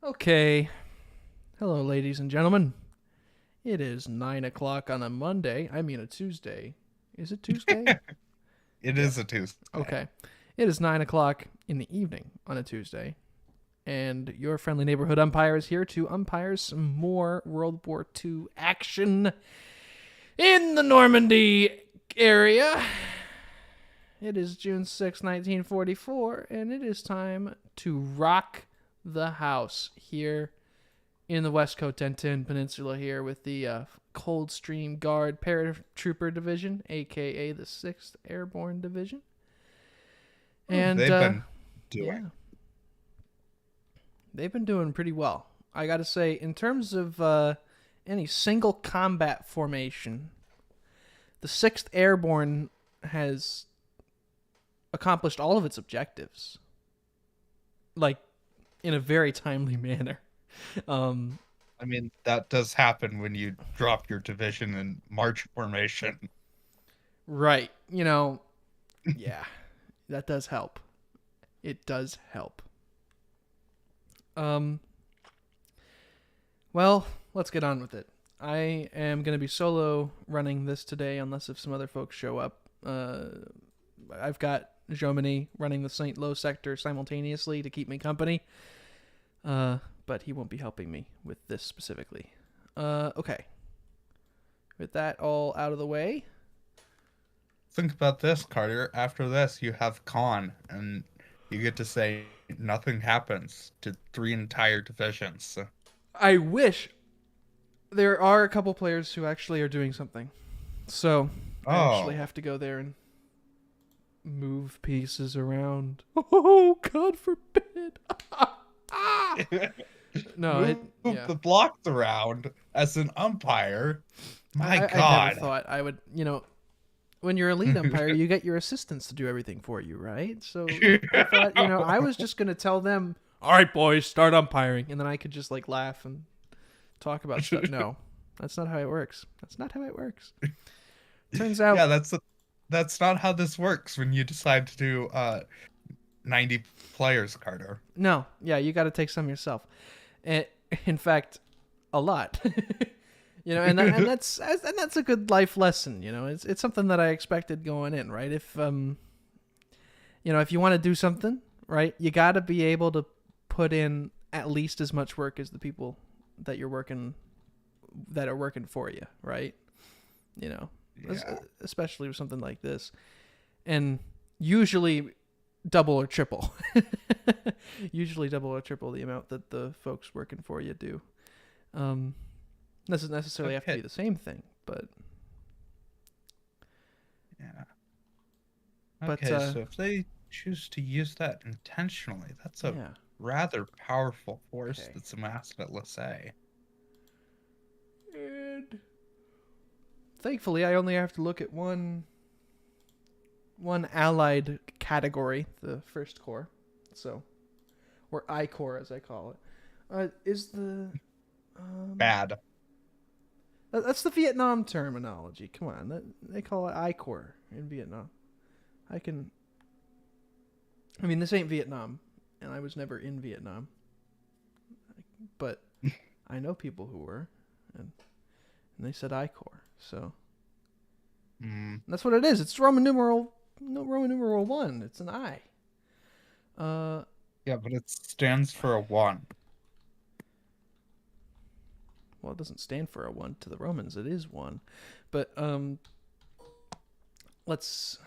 Okay. Hello, ladies and gentlemen. It is 9 o'clock on a Monday. I mean a Tuesday. Is it Tuesday? It Yeah. is a Tuesday. Okay. It is 9 o'clock in the evening on a Tuesday. And your friendly neighborhood umpire is here to umpire some more World War II action in the Normandy area. It is June 6, 1944, and it is time to rock the house here in the West Cotentin Peninsula here with the Coldstream Guard Paratrooper Division, aka the 6th Airborne Division. And They've been doing. yeah, they've been doing pretty well. I got to say, in terms of any single combat formation, the 6th Airborne has accomplished all of its objectives, like in a very timely manner. Um, I mean, that does happen when you drop your division in march formation. right. Yeah, that does help. It does help. Um, well, let's get on with it. I am going to be solo running this today, unless if some other folks show up. I've got Jomini running the St. Lo sector simultaneously to keep me company, but he won't be helping me with this specifically. Okay. With that all out of the way, Think about this, Carter. After this, you have Caen, and you get to say nothing happens to three entire divisions. I wish there are a couple players who actually are doing something. So I actually Oh. have to go there and move pieces around. Oh, God forbid. No, Move yeah. the blocks around as an umpire. My I never God. thought I would, when you're a lead umpire, you get your assistants to do everything for you, right? So I thought, I was just going to tell them, all right, boys, start umpiring. And then I could just like laugh and talk about stuff. No, that's not how it works. That's not how it works. Turns Yeah, out, that's not how this works when you decide to do 90 players, Carter. no, yeah, you got to take some yourself. And, in fact, a lot. And that's a good life lesson. It's something that I expected going in, right? If you want to do something, right, you got to be able to put in at least as much work as the people that you're working that are working for you, right? You know, Yeah. especially with something like this, and usually double or triple. Usually double or triple the amount that the folks working for you do. Doesn't necessarily have to be Okay. the same thing, but Yeah. but Okay, so if they choose to use that intentionally, that's a yeah. rather powerful force Okay. that's amassed at Lassay. And thankfully, I only have to look at one allied category, the first corps, so or I corps as I call it. Is the Bad. that's the Vietnam terminology. Come on, they call it I corps in Vietnam. I can. I mean, this ain't Vietnam, and I was never in Vietnam, but I know people who were, and they said I corps. So Mm, that's what it is. It's Roman numeral, no Roman numeral 1. It's an I. Uh, yeah, but it stands for a one. well, it doesn't stand for a 1 to the Romans. It is 1, but let's.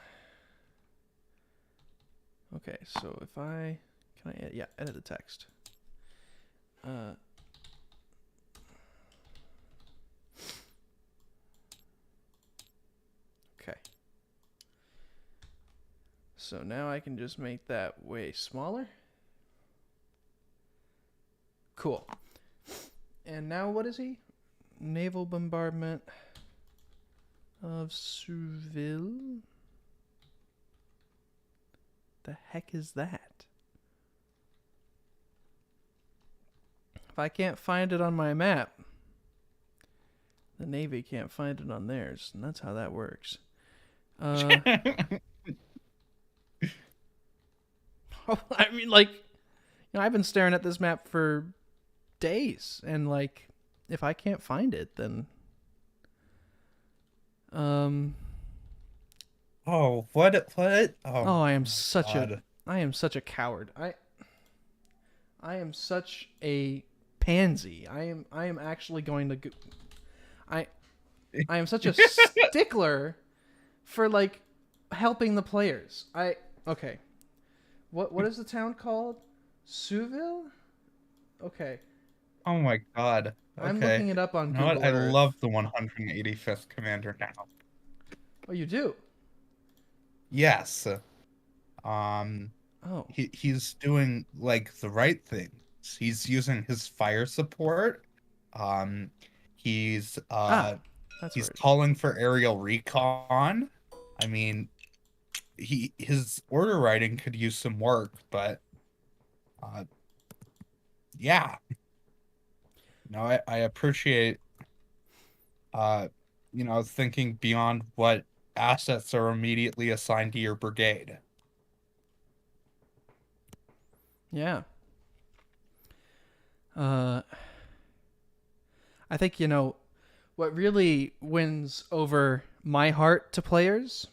Okay, so if I can I yeah edit the text. Uh, okay. So now I can just make that way smaller. Cool. And now what is he? Naval bombardment of Souville. The heck is that? If I can't find it on my map, the Navy can't find it on theirs, and that's how that works. I mean, like, I've been staring at this map for days, and like if I can't find it, then um Oh, what? Oh I am my such a God. coward. I am such a pansy. I am actually going to I I am such a stickler for like helping the players. Okay. What is the town called? Souville? Okay. Oh my God. I'm Okay. looking it up on You know what? Google I Earth. love the 185th Commander now. Oh, you do? Yes. Um, Oh. he's doing like the right things. He's using his fire support. Um, he's Ah, uh that's where he's it is. calling for aerial recon. I mean, his order writing could use some work, but uh yeah. No, I appreciate uh thinking beyond what assets are immediately assigned to your brigade. Yeah. Uh I think what really wins over my heart to players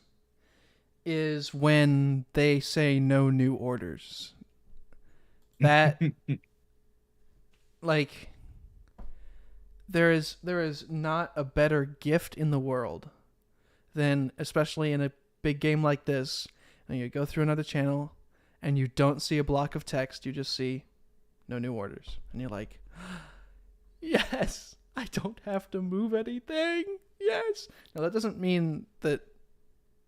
is when they say no new orders. That like there is not a better gift in the world than, especially in a big game like this, and you go through another channel and you don't see a block of text, you just see no new orders, and you're like, yes, I don't have to move anything. Yes. Now that doesn't mean that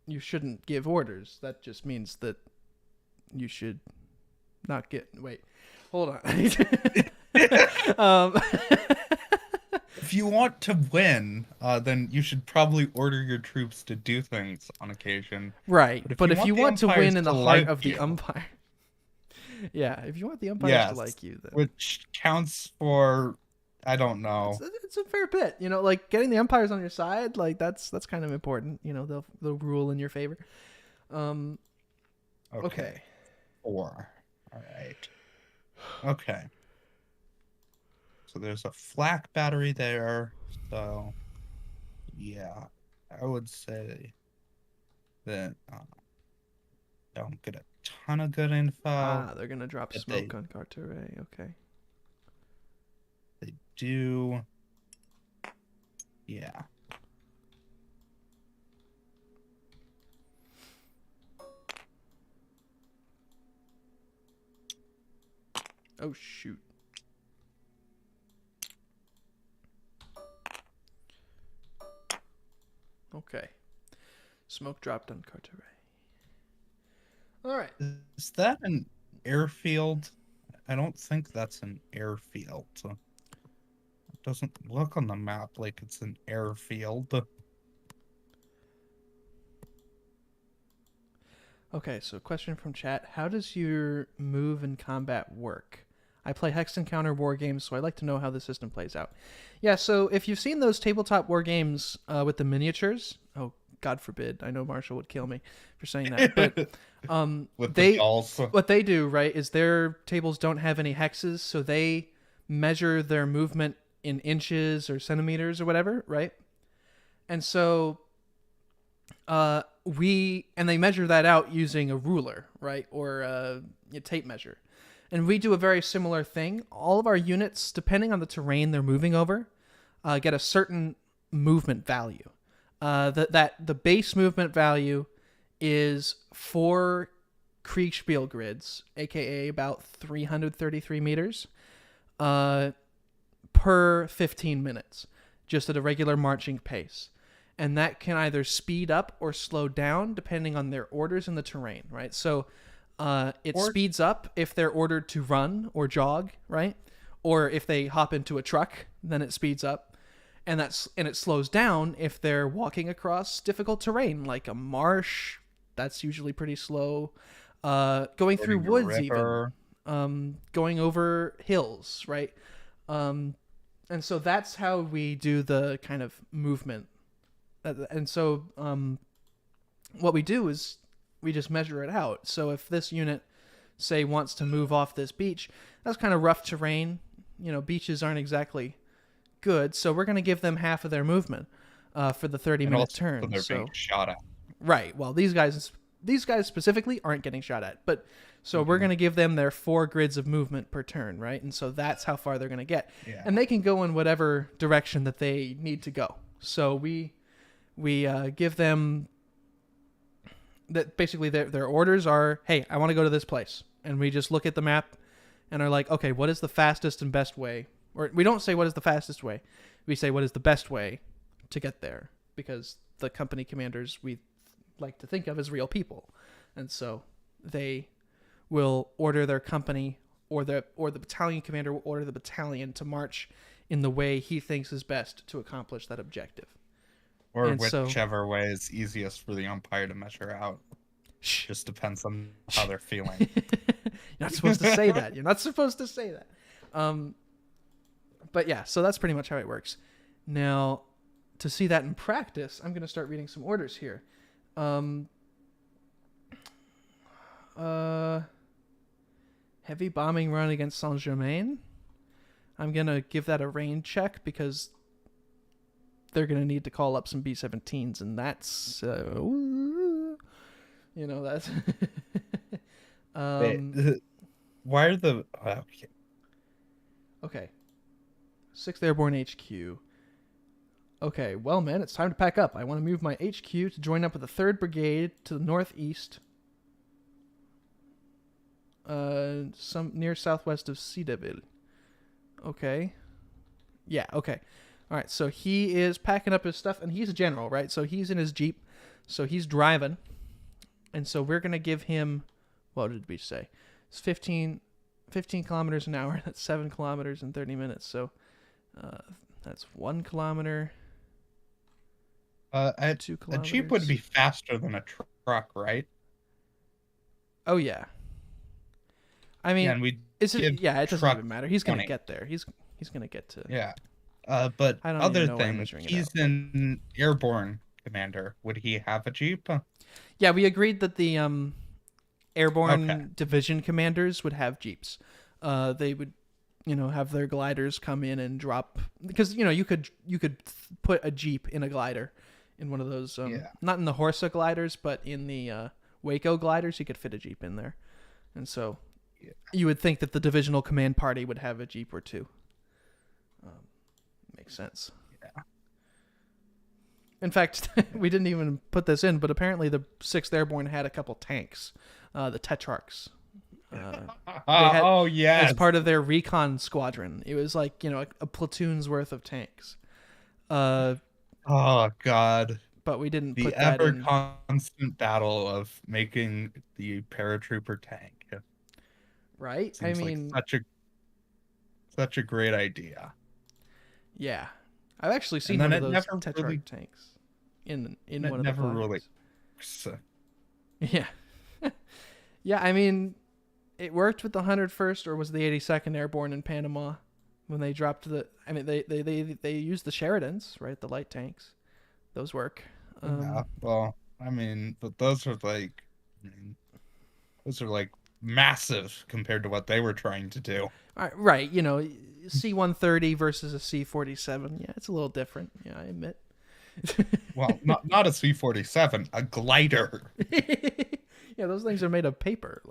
you shouldn't give orders. That just means that you should not get. Wait, hold on. um, If you want to win, then you should probably order your troops to do things on occasion. right, But if but you if want you the want to umpires win in to the heart like of the you, umpire, yeah, if you want the umpires to yes, like you, then which counts for, I don't it's know. it's a fair bit. Like getting the umpires on your side, like that's kind of important. They'll rule in your favor. Um, Okay, okay. 4. All right. Okay. So there's a flak battery there. So yeah, I would say that don't get a ton of good info, Ah, they're gonna drop but smoke on Carteret. Okay. they do. Yeah. Oh shoot. Okay. Smoke dropped on Carteret. All right. Is that an airfield? I don't think that's an airfield. It doesn't look on the map like it's an airfield. Okay, so question from chat. How does your move in combat work? I play Hex Encounter war games, so I'd like to know how the system plays out. Yeah, so if you've seen those tabletop war games with the miniatures, oh, God forbid, I know Marshall would kill me for saying that, but With the dolls. what they do, right, is their tables don't have any hexes, so they measure their movement in inches or centimeters or whatever, right? And so they measure that out using a ruler, right, or a tape measure, and we do a very similar thing. All of our units, depending on the terrain they're moving over, get a certain movement value. The base movement value is 4 Kriegspiel grids, aka about 333 meters, per 15 minutes, just at a regular marching pace. And that can either speed up or slow down depending on their orders in the terrain, right? So it speeds up if they're ordered to run or jog, right? Or if they hop into a truck, then it speeds up. And it slows down if they're walking across difficult terrain, like a marsh. That's usually pretty slow. Going through woods, even going over hills, right? And so that's how we do the kind of movement. And so what we do is we just measure it out. So if this unit, say, wants to move off this beach, that's kind of rough terrain. beaches aren't exactly good, so we're going to give them half of their movement for the 30-minute And also turn. they're being So shot at. right, well, these guys specifically aren't getting shot at, but so we're going to give them their 4 grids of movement per turn, right? And so that's how far they're going to get. Yeah. And they can go in whatever direction that they need to go. So we give them that basically their orders are, hey, I want to go to this place. And we just look at the map and are like, okay, what is the fastest and best way? Or we don't say what is the fastest way. We say what is the best way to get there, because the company commanders we like to think of as real people. And so they will order their company, or the battalion commander will order the battalion to march in the way he thinks is best to accomplish that objective. Or And whichever way is easiest for the umpire to measure out. Just depends on how they're feeling. You're not supposed to say that. You're not supposed to say that. But yeah, so that's pretty much how it works. Now, to see that in practice, I'm going to start reading some orders here. Heavy bombing run against Saint-Germain. I'm going to give that a rain check because they're going to need to call up some B-17s, and that's... that's... Why are the... Okay. 6th Airborne HQ. Okay, well, man, it's time to pack up. I want to move my HQ to join up with the 3rd Brigade to the northeast. Some near southwest of Cideville. Okay. Yeah, okay. All right, so he is packing up his stuff, and he's a general, right? So he's in his Jeep, so he's driving. And so we're going to give him, what did we say? It's 15 kilometers an hour. That's 7 kilometers in 30 minutes. So that's 1 kilometer. 2 kilometers. A Jeep would be faster than a truck, right? Oh, yeah. I mean, it doesn't even matter. He's going to get there. He's going to get to... Yeah. But I don't other even know why I'm thing, measuring it he's out. an airborne commander. Would he have a Jeep? Yeah, we agreed that the airborne division commanders would have Jeeps. They would, have their gliders come in and drop, because you could put a Jeep in a glider, in one of those. Not in the Horsa gliders, but in the Waco gliders, you could fit a Jeep in there, and so you would think that the divisional command party would have a Jeep or two. Makes sense. Yeah. In fact, we didn't even put this in, but apparently the 6th Airborne had a couple tanks, the Tetrarchs. Yes. As part of their recon squadron. It was like, a platoon's worth of tanks. Oh, God. But we didn't put that in. The ever-constant battle of making the paratrooper tank. Right? Seems like such a great idea. Yeah. I've actually seen one of those Tetrarch tanks in one of the never really. Yeah. Yeah, I mean, it worked with the 101st, or was the 82nd Airborne in Panama when they dropped they used the Sheridans, right? The light tanks. Those work. Yeah, well, but those are massive compared to what they were trying to do. Right, C-130 versus a C-47. Yeah, it's a little different. Yeah, I admit. Well, not a C-47, a glider. Yeah, those things are made of paper,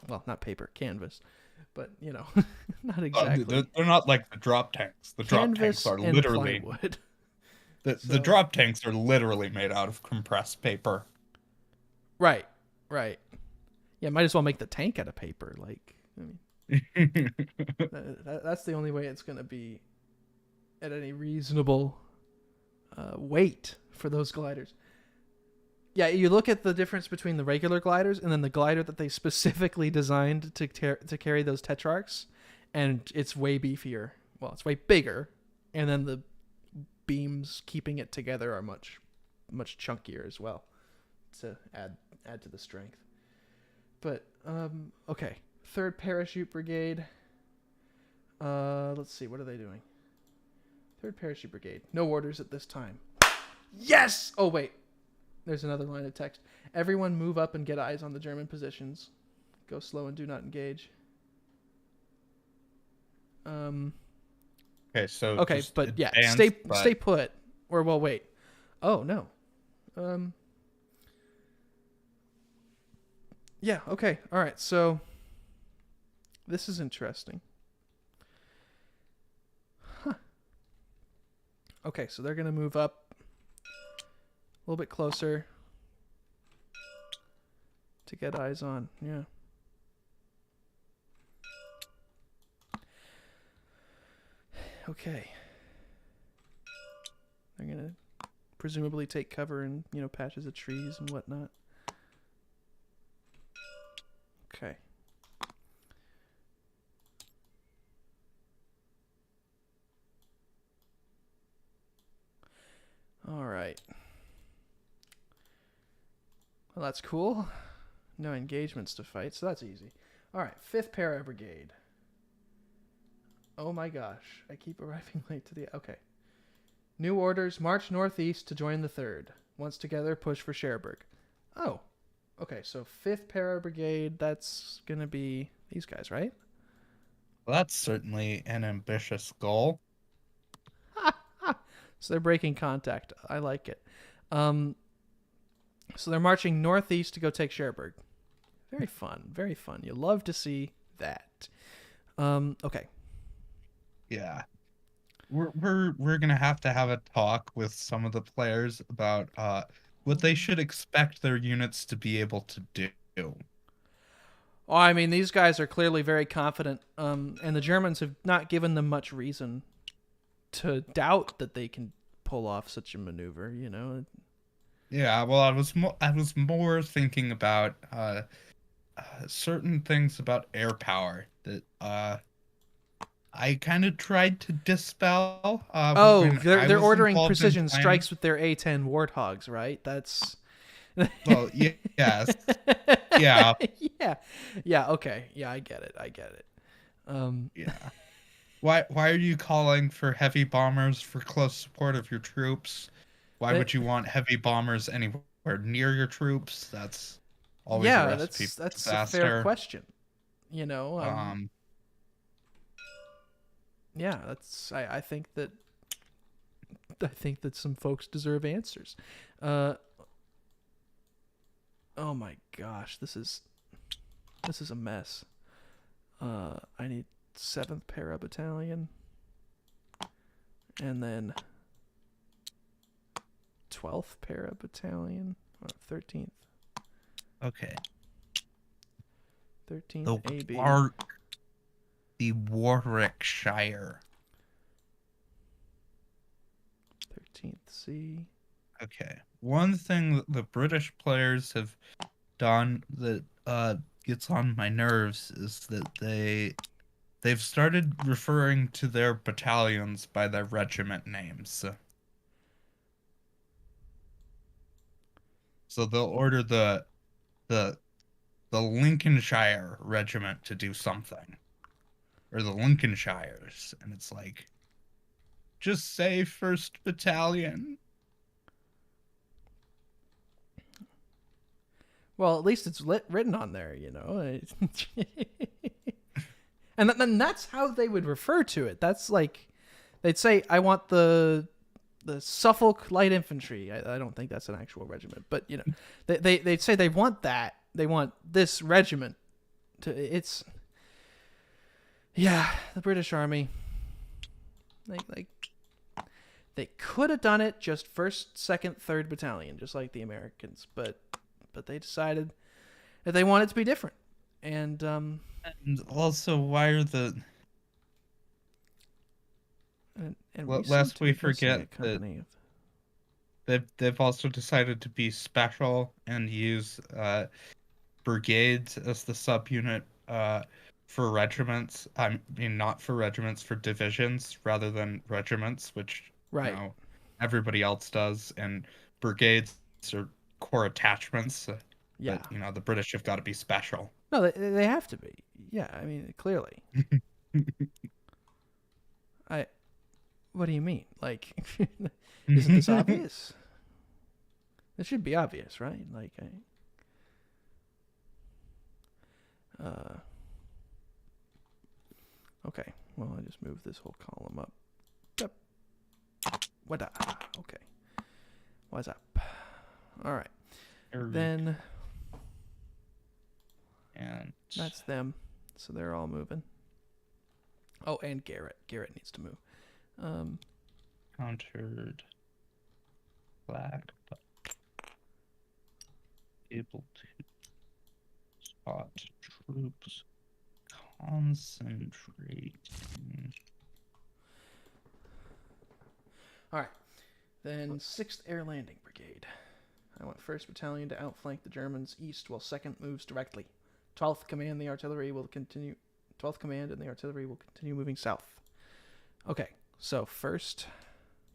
not paper, canvas, but not exactly. They're not like the drop tanks. The drop tanks are literally plywood. The drop tanks are literally made out of compressed paper. Right. Yeah, might as well make the tank out of paper. That's the only way it's going to be at any reasonable weight for those gliders. Yeah, you look at the difference between the regular gliders and then the glider that they specifically designed to carry those Tetrarchs, and it's way beefier. Well, it's way bigger, and then the beams keeping it together are much chunkier as well to add to the strength. But okay, 3rd Parachute Brigade. Let's see, what are they doing? 3rd Parachute Brigade. No orders at this time. Yes! Oh wait. There's another line of text. Everyone move up and get eyes on the German positions. Go slow and do not engage. Okay, so Okay, just but yeah, advanced, stay but put. Or well, wait. Oh no. Yeah. Okay. All right. So this is interesting. Okay, so they're gonna move up a little bit closer to get eyes on. Yeah. Okay. They're gonna presumably take cover in patches of trees and whatnot. Okay. All right. Well, that's cool. No engagements to fight, so that's easy. All right, 5th Para Brigade. Oh my gosh, I keep arriving late to the... Okay. New orders, march northeast to join the 3rd. Once together, push for Cherbourg. Oh, okay, so 5th Para Brigade, that's going to be these guys, right? well, that's certainly an ambitious goal. So they're breaking contact. I like it. So they're marching northeast to go take Cherbourg. Very fun, very fun. You love to see that. Okay. Yeah. We're gonna have to talk with some of the players about what they should expect their units to be able to do. Oh, I mean, these guys are clearly very confident, and the Germans have not given them much reason to doubt that they can pull off such a maneuver. Yeah, well, I was more thinking about certain things about air power that I kind of tried to dispel Oh, when I they're was ordering involved in precision planning. strikes with their A-10 Warthogs, right? That's Well, yes, yeah, yeah, yeah. Okay, yeah, I get it. I get it. Um, yeah. Why are you calling for heavy bombers for close support of your troops? Why they, would you want heavy bombers anywhere near your troops? That's always a yeah, recipe that's for that's a fair disaster. question. You know, Um, yeah, that's. I think that some folks deserve answers. Uh, oh my gosh, this is a mess. I need 7th Para Battalion, and then 12th Para Battalion, 13th, okay. 13th The AB, the Warwickshire. 13th C. Okay. One thing that the British players have done that gets on my nerves is that they've started referring to their battalions by their regiment names. So they'll order the the Lincolnshire regiment to do something, or the Lincolnshires, and it's like, just say First Battalion. Well, at least it's written on there, and then that's how they would refer to it. That's like they'd say, "I want the Suffolk Light Infantry." I don't think that's an actual regiment, but they'd say they want that. They want this regiment. It's yeah, the British Army. Like they could have done it just 1st, 2nd, 3rd Battalion, just like the Americans, but they decided that they wanted to be different. And And also, why are the we seem lest to we be missing a forget that company of they've also decided to be special and use brigades as the subunit for regiments. I mean, not for regiments, for divisions rather than regiments, which right. everybody else does. And brigades are corps attachments, Yeah. but the British have got to be special. No, they have to be. Yeah, I mean, clearly. I. What do you mean? Like, isn't this obvious? It should be obvious, right? Like, okay. Well, I just moved this whole column up. What? Okay. What's up? All right. Then and that's them. So they're all moving. Oh, and Garrett. Garrett needs to move. countered flag, but able to spot troops concentrating. All right. Then 6th Air Landing Brigade. I want 1st Battalion to outflank the Germans east while 2nd moves directly. 12th Command, the artillery will continue. 12th Command and the artillery will continue moving south. Okay, so 1st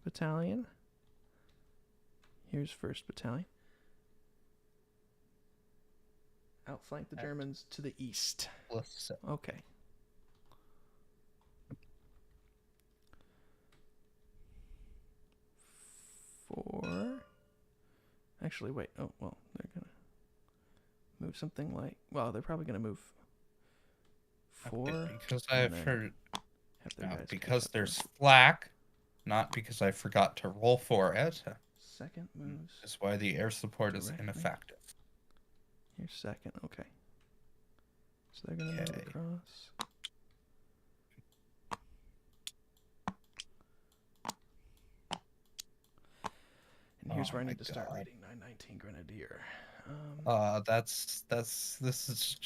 Battalion. Here's 1st Battalion. Outflank the Germans to the east. Okay. Actually, wait. Oh, well, they're going to move something like... Well, they're probably going to move 4. Because I've heard... No, because there's flak, not because I forgot to roll for it. 2nd moves... That's why the air support directly. is ineffective. Here's 2nd. Okay. So they're going to move across. And here's where I need to start reading 919 Grenadier. This is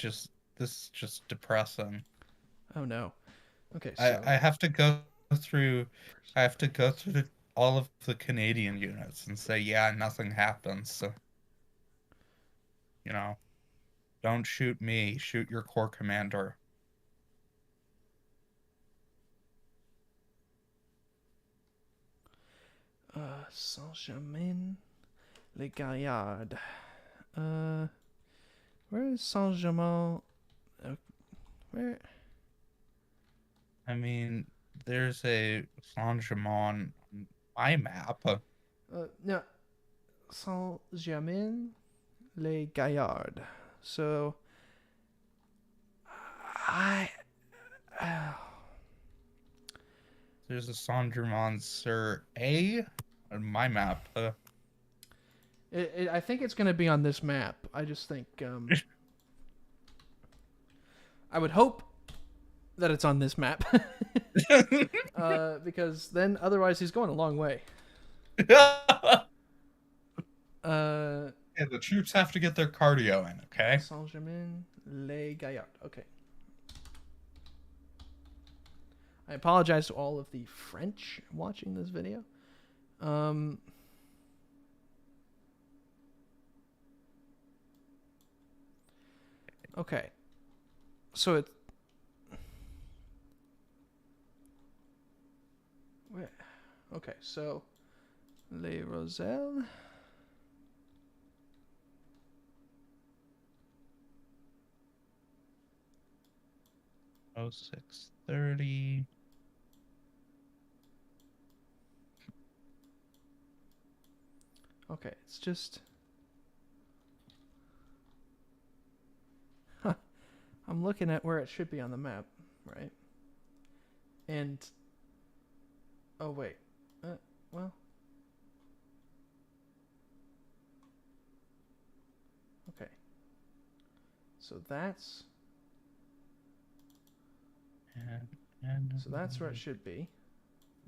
just depressing. Oh no. Okay, so I have to go through all of the Canadian units and say, yeah, nothing happens. So, don't shoot me, shoot your corps commander. Saint-Germain-les-Gaillards. Where is Saint-Germain? Where? I mean, there's a Saint-Germain on my map. No. Saint-Germain-les-Gaillards. So, There's a Saint-Germain-sur-A on my map. I think it's going to be on this map. I just think... I would hope that it's on this map. Because then otherwise he's going a long way. Yeah, the troops have to get their cardio in, okay? Saint-Germain-les-Gaillards. Okay. I apologize to all of the French watching this video. Okay. So it's... Where? Okay, so... Les Roselles... 0630. Okay, it's just... Huh. I'm looking at where it should be on the map, right? And... Oh, wait. Well... Okay. So that's... So that's where it should be.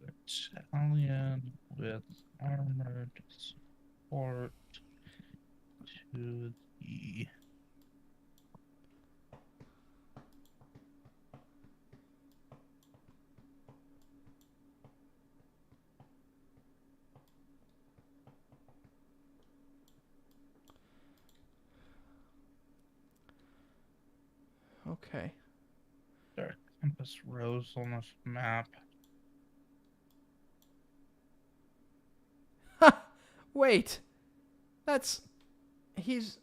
Battalion with armored support to the... Okay. There are compass rose on this map. Ha! Wait! That's... He's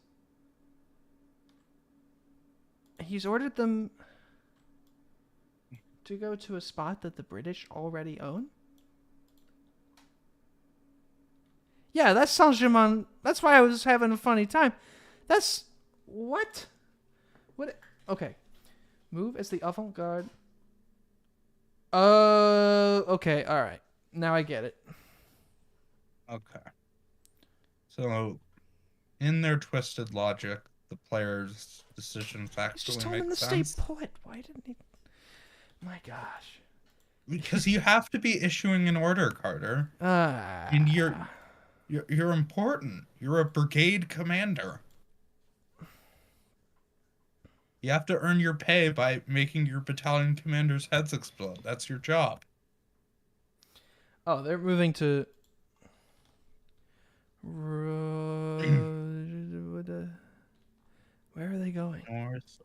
ordered them to go to a spot that the British already own? Yeah, that's Saint-Germain. That's why I was having a funny time. That's... What? What? Okay. Move as the avant-garde. Okay, alright. Now I get it. Okay. So, in their twisted logic, the player's decisions He's just actually telling them make to stay sense. put. Why didn't he? My gosh. Because you have to be issuing an order, Carter. And Ah. you're important. You're a brigade commander. You have to earn your pay by making your battalion commanders' heads explode. That's your job. Oh, they're moving to. Where are they going? North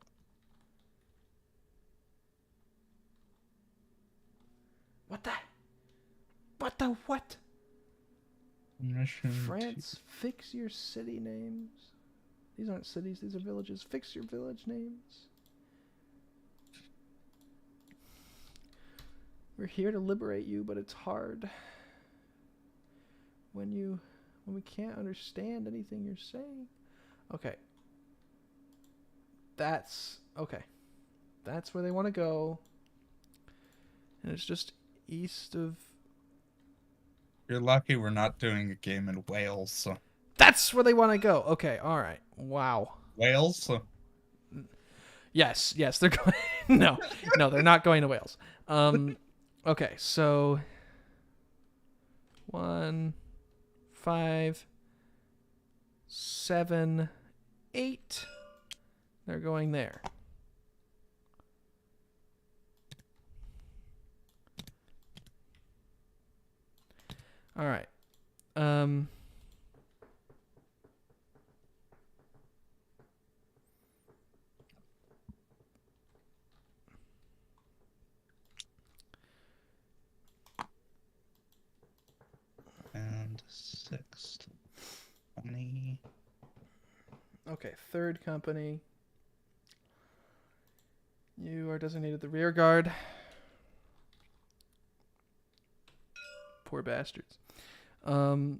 What the? What the what? mission to France, fix your city names. These aren't cities, these are villages. Fix your village names. We're here to liberate you, but it's hard. When we can't understand anything you're saying. Okay. That's okay. That's where they want to go. And it's just east of. You're lucky we're not doing a game in Wales. So. That's where they want to go. Okay, all right. Wow. Wales? So. Yes, they're going. No, they're not going to Wales. Okay, so 1, 5, 7, 8. They're going there. All right. And 6, 20. Okay, 3rd company. You are designated the rear guard. Poor bastards. Oh.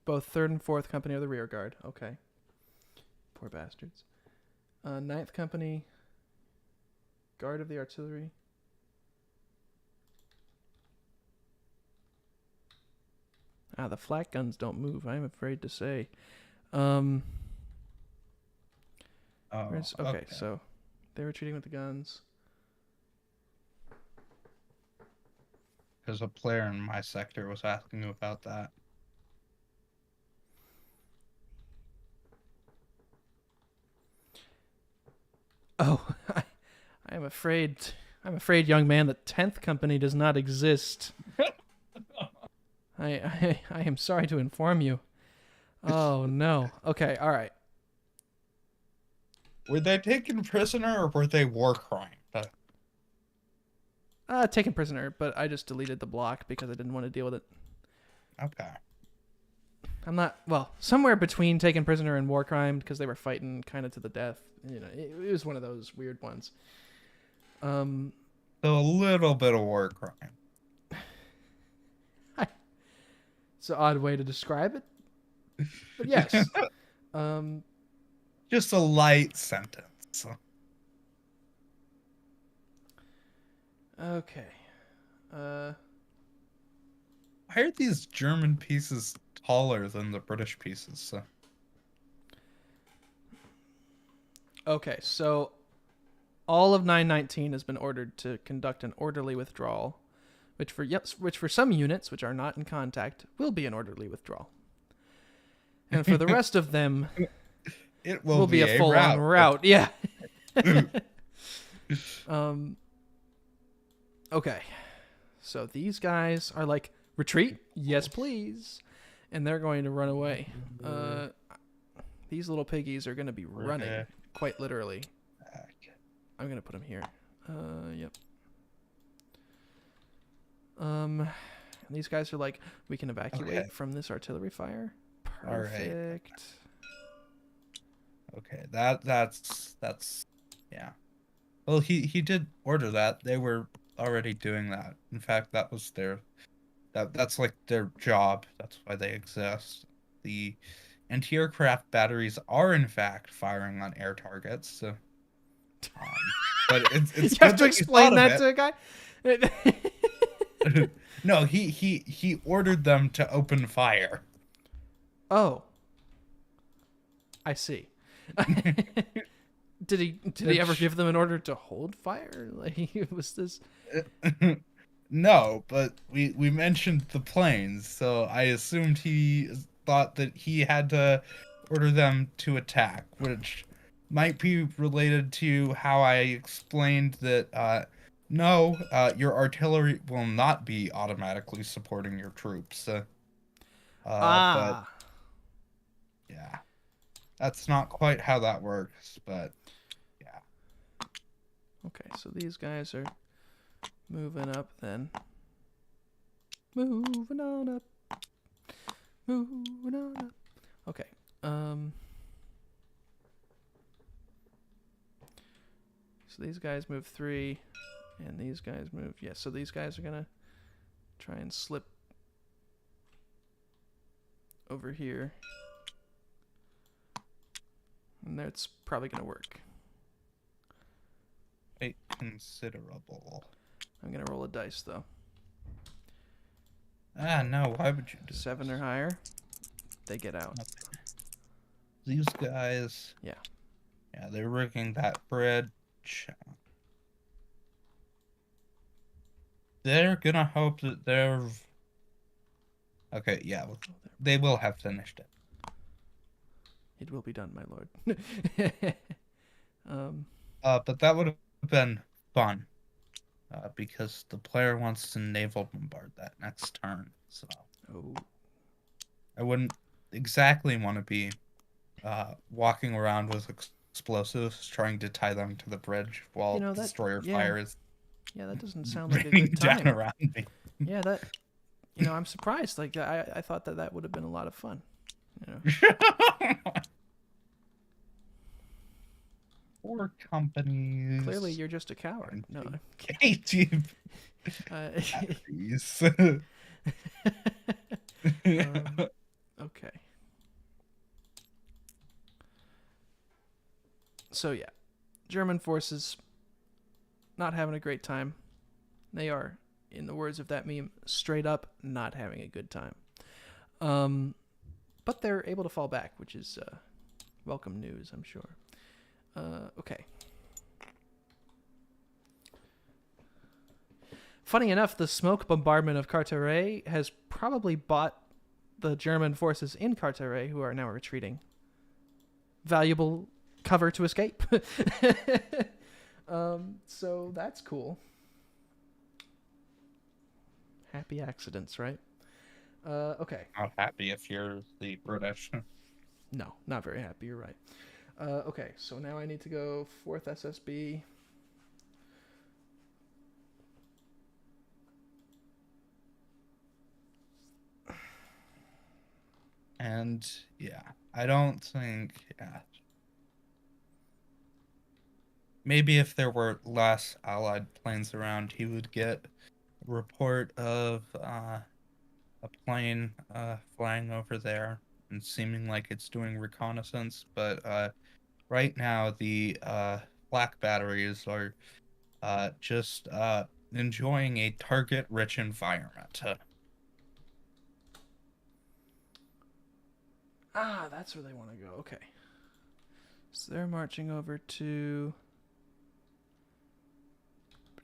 Both 3rd and 4th company are the rear guard. Okay. Poor bastards. 9th company, guard of the artillery. The flak guns don't move, I'm afraid to say. Okay, so they're retreating with the guns. Because a player in my sector was asking about that. Oh, I'm afraid, young man, that 10th company does not exist. I am sorry to inform you. Oh no. Okay, all right. Were they taken prisoner or were they war crime? Taken prisoner, but I just deleted the block because I didn't want to deal with it. Okay. I'm not, well, somewhere between taken prisoner and war crime because they were fighting kind of to the death. You know, it was one of those weird ones. So a little bit of war crime. It's an odd way to describe it, but yes. Just a light sentence. Okay. Why are these German pieces taller than the British pieces? Okay, so all of 919 has been ordered to conduct an orderly withdrawal, which for some units which are not in contact will be an orderly withdrawal. And for the rest of them, it will be a full-on rout. Yeah. Okay. So these guys are like, retreat? Yes, please. And they're going to run away. These little piggies are going to be running, quite literally. I'm going to put them here. Yep. These guys are like, we can evacuate from this artillery fire. Perfect. Okay, that's yeah. Well, he did order that. They were already doing that. In fact, that was that's like their job. That's why they exist. The anti-aircraft batteries are in fact firing on air targets. So But it's You good have to that explain you thought that of to a guy. it. No, he ordered them to open fire. Oh, I see. Did he ever Which give them an order to hold fire? Like, was this? no, but we mentioned the planes, so I assumed he thought that he had to order them to attack, which might be related to how I explained that no, your artillery will not be automatically supporting your troops. But Ah, yeah, that's not quite how that works, but yeah. okay. So these guys are moving up then. Moving on up. Moving on up. Okay. So these guys move 3, and these guys move. Yeah. So these guys are gonna try and slip over here, and that's probably gonna work. Quite considerable. I'm gonna roll a dice though. Ah, no, why would you do 7 this? or higher, they get out. Okay. These guys. Yeah. Yeah, they're rigging that bridge. They're gonna hope that they're. Okay, yeah, they will have finished it. It will be done, my lord. But that would have been fun. Because the player wants to naval bombard that next turn. So Oh. I wouldn't exactly want to be walking around with explosives trying to tie them to the bridge while destroyer fire is Yeah, that doesn't sound like a raining good down time. around me. Yeah, that. I'm surprised. Like I thought that would have been a lot of fun. Four companies. Clearly, you're just a coward. No. Okay. Okay. So yeah, German forces not having a great time. They are, in the words of that meme, straight up not having a good time. But they're able to fall back, which is welcome news, I'm sure. Okay. Funny enough, the smoke bombardment of Carteret has probably bought the German forces in Carteret, who are now retreating, valuable cover to escape. So that's cool. Happy accidents, right? Okay. Not happy if you're the British. No, not very happy. You're right. Okay, so now I need to go 4th SSB. And yeah, I don't think. Yeah. Maybe if there were less Allied planes around, he would get a report of a plane flying over there and seeming like it's doing reconnaissance. But right now, the flak batteries are just enjoying a target-rich environment. That's where they want to go. Okay. So they're marching over to...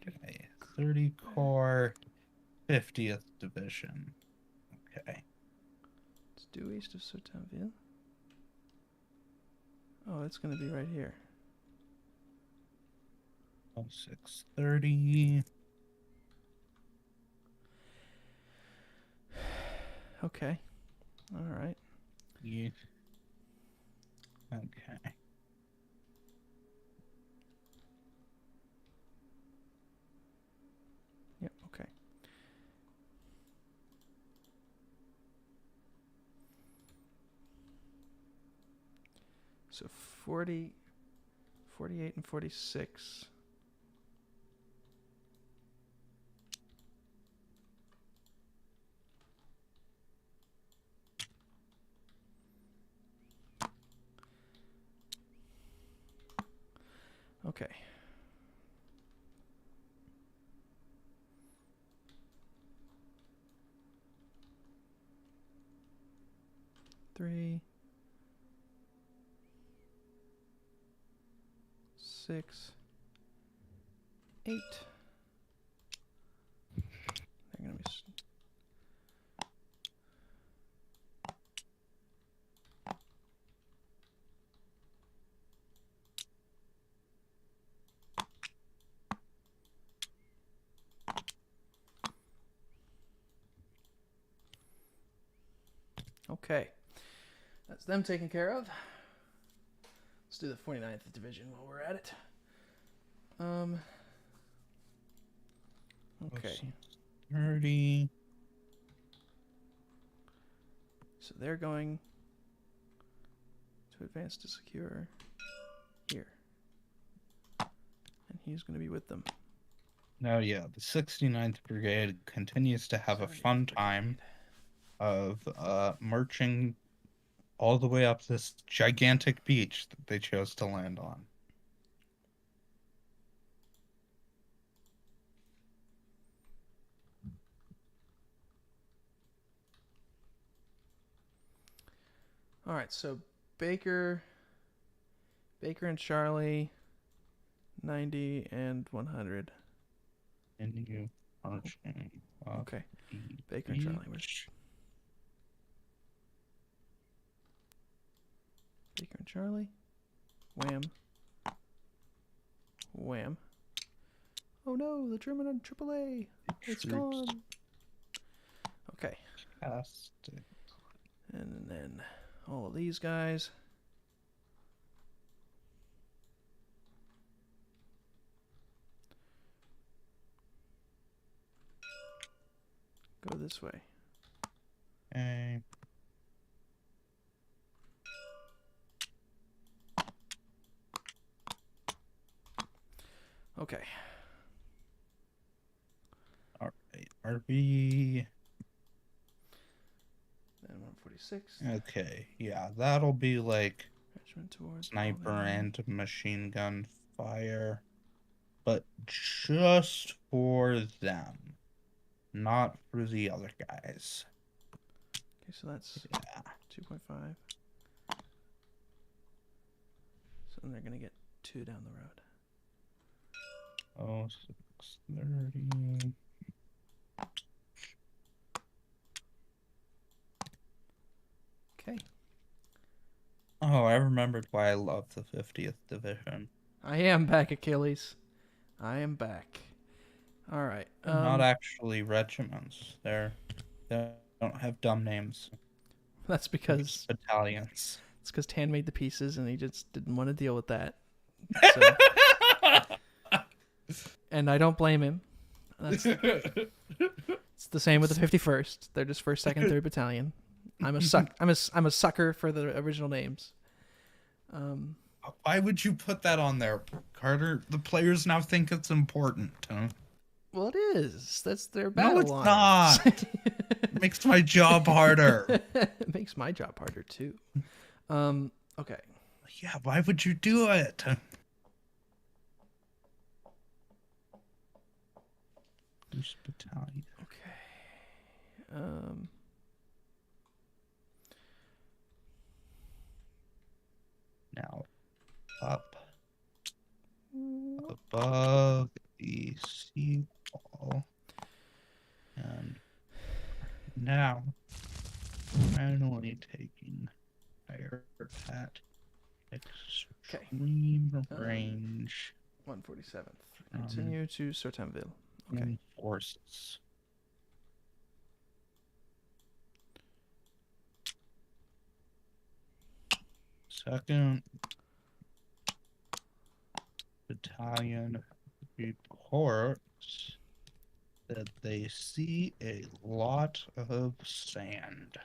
Okay, 30 Corps, 50th Division. Okay. It's due east of Cotentin. Oh, it's going to be right here. 0630. Okay. All right. Yeah. Okay. Yep, okay. So 40, 48, and 46. Okay. Three, 6, 8. They're gonna be. Okay. That's them taken care of. Let's do the 49th Division while we're at it. Okay. 30. So they're going to advance to secure here. And he's going to be with them. Now, yeah, the 69th Brigade continues to have a fun time of marching all the way up this gigantic beach that they chose to land on. All right, so Baker and Charlie, 90 and 100. And you marching up Okay. the Baker and Charlie. beach. Baker and Charlie. Wham. Wham. Oh no, the German on AAA. It's Troops. gone. Okay. Fantastic. And then all of these guys. Go this way. Okay. Okay. All right. RB. Then 146. Okay. Yeah, that'll be like Regiment towards sniper Cotentin. and machine gun fire, but just for them, not for the other guys. Okay, so that's Yeah. 2.5. So then they're going to get 2 down the road. Oh, 630. Okay. Oh, I remembered why I love the 50th Division. I am back, Achilles. I am back. All right. They're not actually regiments. They don't have dumb names. That's They're because just battalions. it's because Tan made the pieces and he just didn't want to deal with that. So, and I don't blame him. It's the same with the 51st. They're just 1st, 2nd, 3rd Battalion. I'm a sucker for the original names. Why would you put that on there, Carter? The players now think it's important. Huh? Well, it is. That's their battle No, it's lines. not. It makes my job harder. It makes my job harder too. Okay. Yeah, why would you do it? First Battalion. Okay. Now, up above the seawall, and now finally taking fire at extreme range. 147th. Continue to Sertanville. Okay. Forces. Second Battalion reports that they see a lot of sand.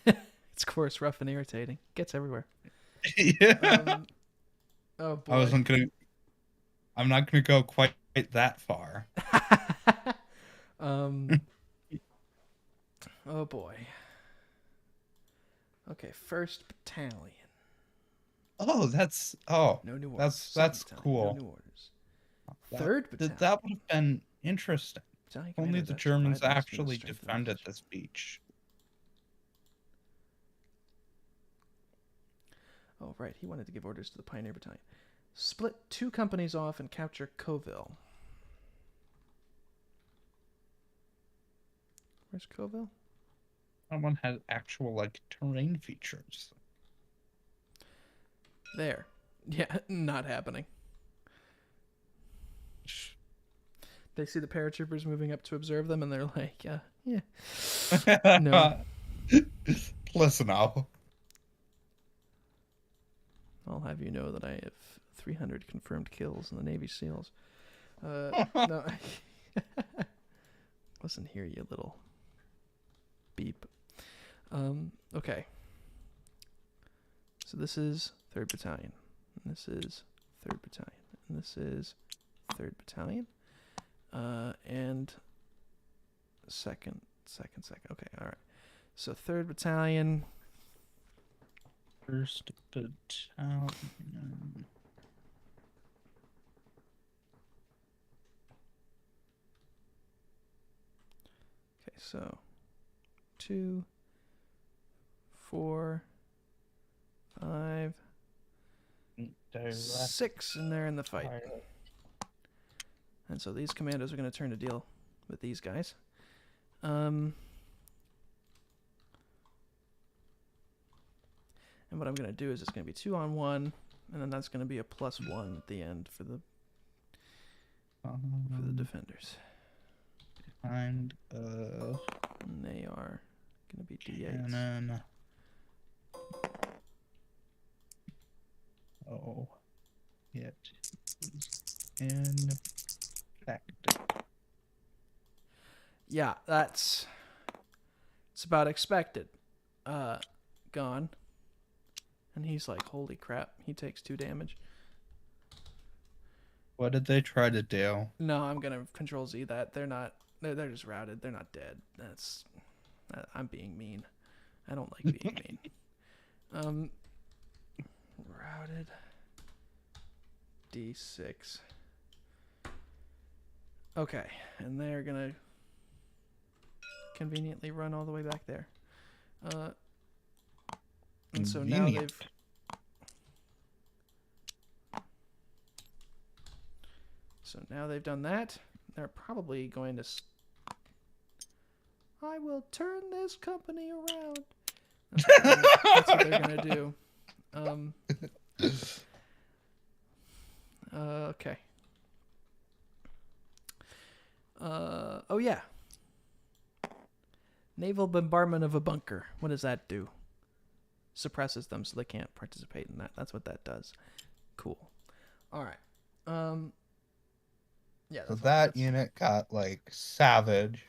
It's coarse, rough, and irritating. Gets everywhere. Yeah. Oh boy. I'm not gonna go quite that far. Oh boy. Okay, 1st Battalion. Oh, No new orders. that's Second battalion, no cool. new orders. That Third that, battalion. that would have been interesting. Battalion Only commanders the are to Germans provide the most given the actually strength of the defended infantry. this beach. Oh, right. He wanted to give orders to the Pioneer Battalion. Split 2 companies off and capture Coville. Where's Coville? Someone had actual like terrain features. There. Yeah, not happening. They see the paratroopers moving up to observe them, and they're like, yeah. No. Listen up. I'll have you know that I have 300 confirmed kills in the Navy SEALs. No. Listen here, you little beep. Okay. So this is 3rd Battalion. And this is 3rd Battalion. And this is 3rd Battalion. And second. Okay, all right. So 3rd Battalion. 1st Battalion. Okay, so 2, 4, 5, 6, and they're in the fight. And so these commandos are going to turn to deal with these guys. And what I'm going to do is it's going to be 2-on-1, and then that's going to be a +1 at the end for the defenders. And they are going to be D8s. Cannon. Oh, it is infected. Yeah, it's about expected. Gone. And he's like, holy crap, he takes 2 damage. What did they try to do? No, I'm gonna Control Z that. They're just routed. They're not dead. I'm being mean. I don't like being mean. Routed. D6. Okay, and they're gonna conveniently run all the way back there. And so now they've done that. They're probably going to I will turn this company around. That's what they're going to do. Okay. Oh, yeah. Naval bombardment of a bunker. What does that do? Suppresses them so they can't participate in that. That's what that does. Cool. All right. Yeah. So that unit got like savaged,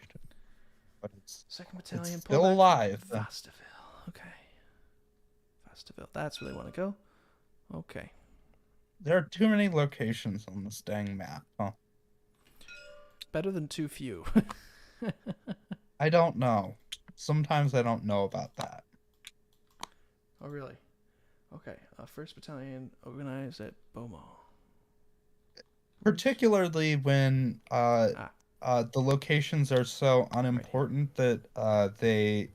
but it's 2nd Battalion it's still alive. Vastaville. Okay. Vastaville. That's where they want to go. Okay. There are too many locations on this dang map, huh? Better than too few. I don't know. Sometimes I don't know about that. Oh, really? Okay. 1st Battalion organized at Beaumont. Particularly when the locations are so unimportant that they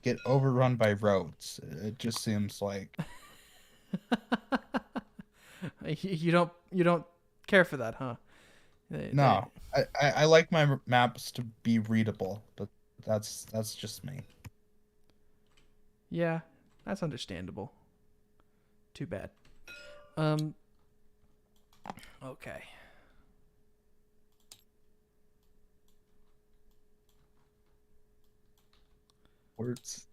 get overrun by roads. It just seems like you don't care for that, huh? No. I like my maps to be readable, but that's just me. Yeah, that's understandable. Too bad. Okay. Words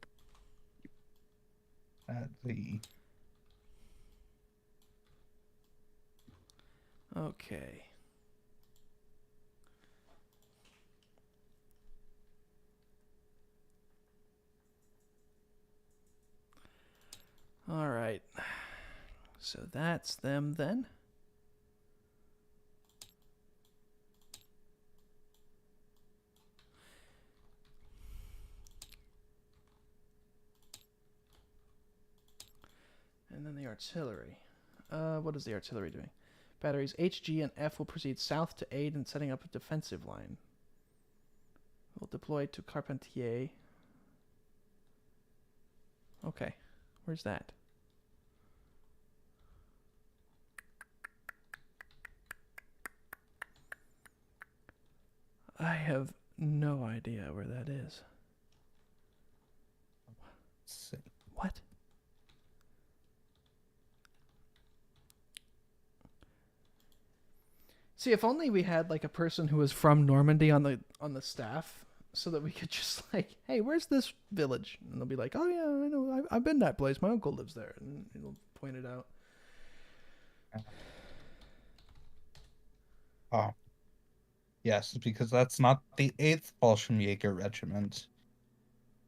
at the Okay. All right. So that's them then. then the artillery. What is the artillery doing? Batteries H, G, and F will proceed south to aid in setting up a defensive line. Will deploy to Carpentier. Okay, where's that? I have no idea where that is. Let's see. What? See, if only we had like a person who was from Normandy on the staff, so that we could just like, hey, where's this village? And they'll be like, oh yeah, I know, I've been that place. My uncle lives there, and it'll point it out. Oh, yes, because that's not the 8th Fallschirmjäger Regiment.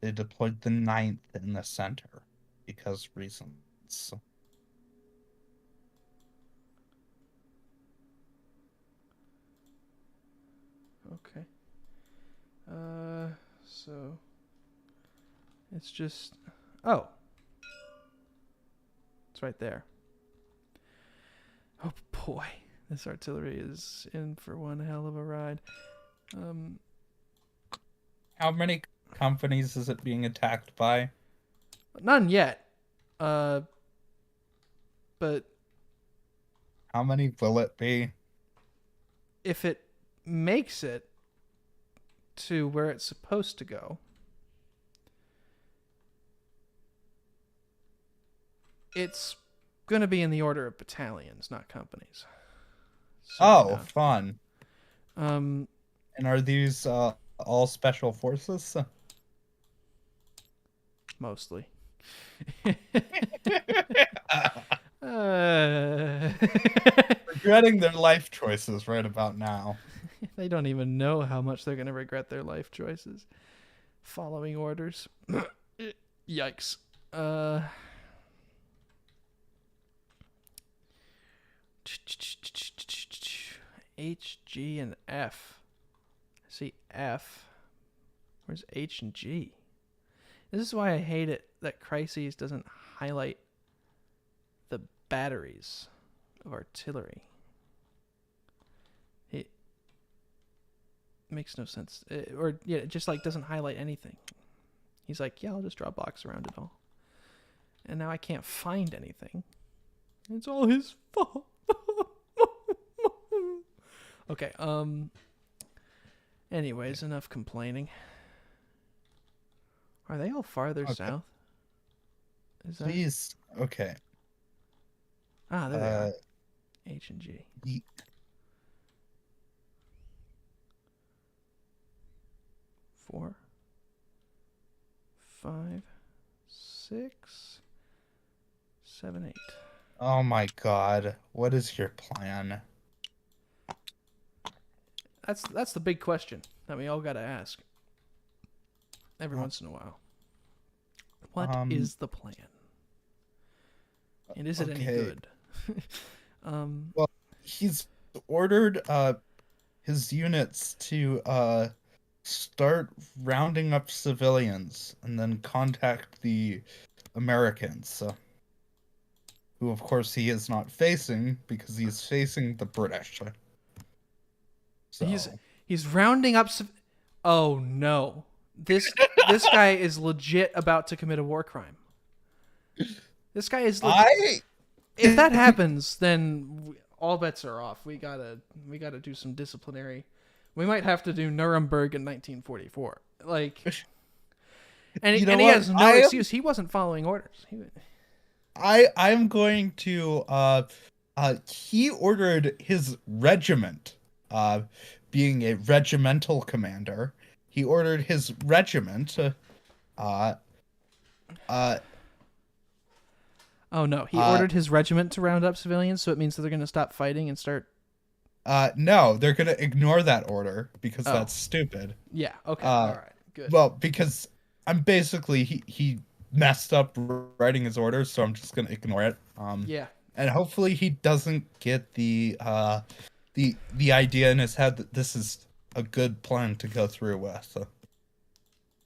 They deployed the 9th in the center because reasons. Okay. So it's just, oh, it's right there. Oh boy, this artillery is in for one hell of a ride. How many companies is it being attacked by? None yet. But How many will it be? if it makes it to where it's supposed to go, it's going to be in the order of battalions, not companies. So, Oh, fun. And are these all special forces? mostly. Regretting their life choices right about now. They don't even know how much they're going to regret their life choices. Following orders. Yikes. H, G, and F. See F. Where's H and G? This is why I hate it that Crises doesn't highlight the batteries of artillery. It makes no sense. It just like doesn't highlight anything. He's like, yeah, I'll just draw a box around it all. And now I can't find anything. It's all his fault. Okay, anyways, enough complaining. Are they all farther south? Is that... Please. Okay. Ah, there they are. H and G. 4, 5, 6, 7, 8. Oh my god. What is your plan? That's the big question that we all got to ask every once in a while. What is the plan? And is it any good? Well, he's ordered his units to start rounding up civilians and then contact the Americans, who of course he is not facing because he's facing the British. So. He's rounding up. Oh no! This guy is legit about to commit a war crime. This guy is. If that happens, then all bets are off. We gotta do some disciplinary. We might have to do Nuremberg in 1944. Like, and he has no excuse. He wasn't following orders. I'm going to. He ordered his regiment. Being a regimental commander, he ordered his regiment. Oh no, he ordered his regiment to round up civilians, so it means that they're going to stop fighting and start. No, they're going to ignore that order because that's stupid. Yeah. Okay. All right. Good. Well, because I'm basically he messed up writing his orders, so I'm just going to ignore it. Yeah. And hopefully he doesn't get the idea in his head that this is a good plan to go through with. So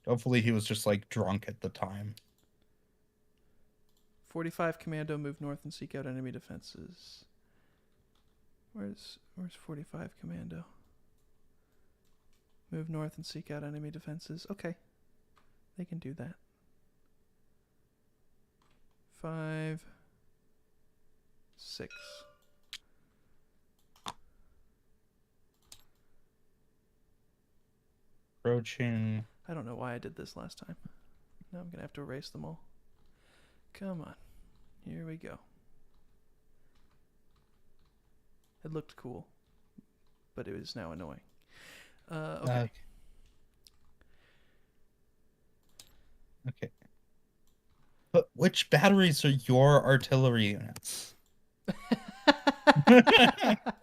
hopefully he was just like drunk at the time. 45 commando, move north and seek out enemy defenses. Where's 45 commando? Move north and seek out enemy defenses. Okay. They can do that. 5, 6. Approaching. I don't know why I did this last time. Now I'm going to have to erase them all. Come on. Here we go. It looked cool, but it is now annoying. Okay. Okay. But which batteries are your artillery units?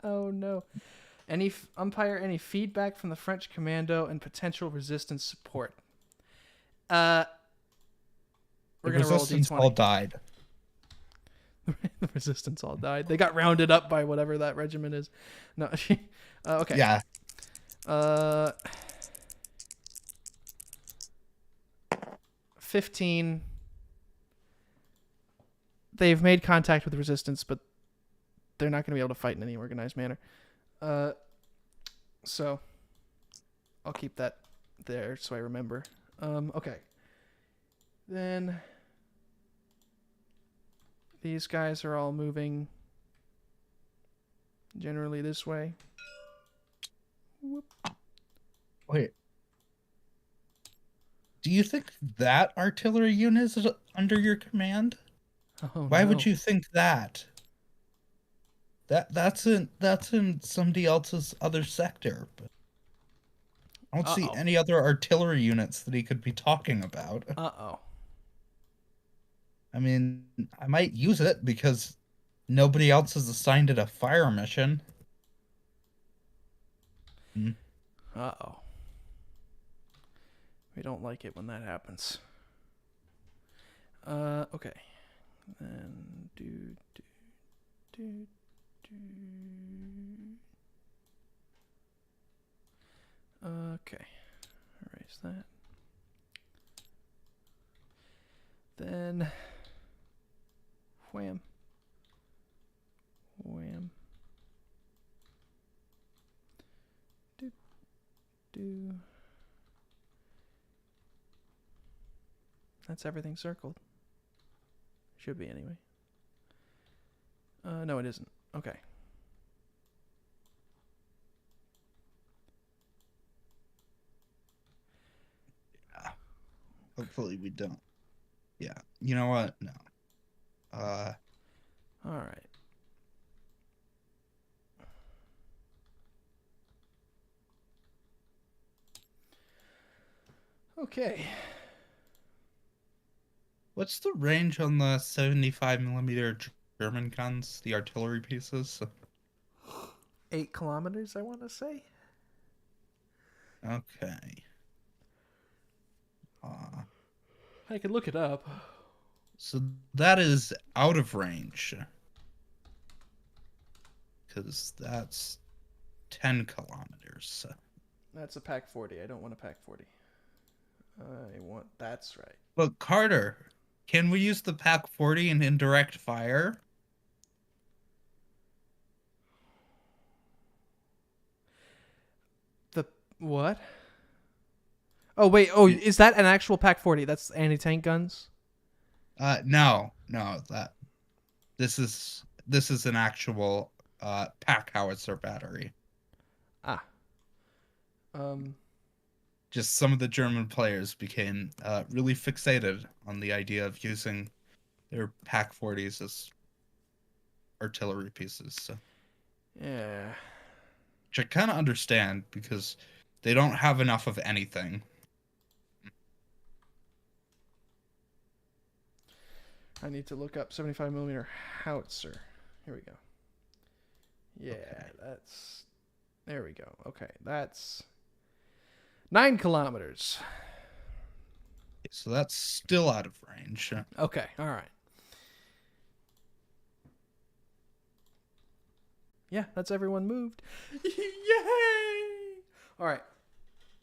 Oh no. Umpire, any feedback from the French commando and potential resistance support? We're going to roll resistance D20. all died. The resistance all died. They got rounded up by whatever that regiment is. No. Okay. Yeah. 15. They've made contact with resistance, but they're not going to be able to fight in any organized manner. So I'll keep that there so I remember. Okay. Then these guys are all moving generally this way. Whoop. Wait. Do you think that artillery unit is under your command? Oh, Why no. would you think that? That's in somebody else's other sector. But I don't see any other artillery units that he could be talking about. Uh-oh. I mean, I might use it because nobody else has assigned it a fire mission. Uh-oh. We don't like it when that happens. Okay. Then do. Okay. Erase that. Then wham. Wham. Do. That's everything circled. Should be anyway. No, it isn't. Okay. Yeah. Hopefully we don't. Yeah. You know what? No. All right. Okay. What's the range on the 75mm German guns, the artillery pieces? 8 kilometers, I want to say. Okay. I could look it up. So that is out of range. Because that's 10 kilometers. That's a pack 40. I don't want a pack 40. That's right. But Carter, can we use the pack 40 in indirect fire? The what? Oh wait, is that an actual pack 40? That's anti-tank guns? No, this is an actual pack howitzer battery. Just some of the German players became really fixated on the idea of using their pack 40s as artillery pieces. So. Yeah. Which I kind of understand because they don't have enough of anything. I need to look up 75mm howitzer. Here we go. Yeah, okay. There we go. Okay, that's 9 kilometers. So that's still out of range. Okay, all right. Yeah, that's everyone moved. Yay! All right.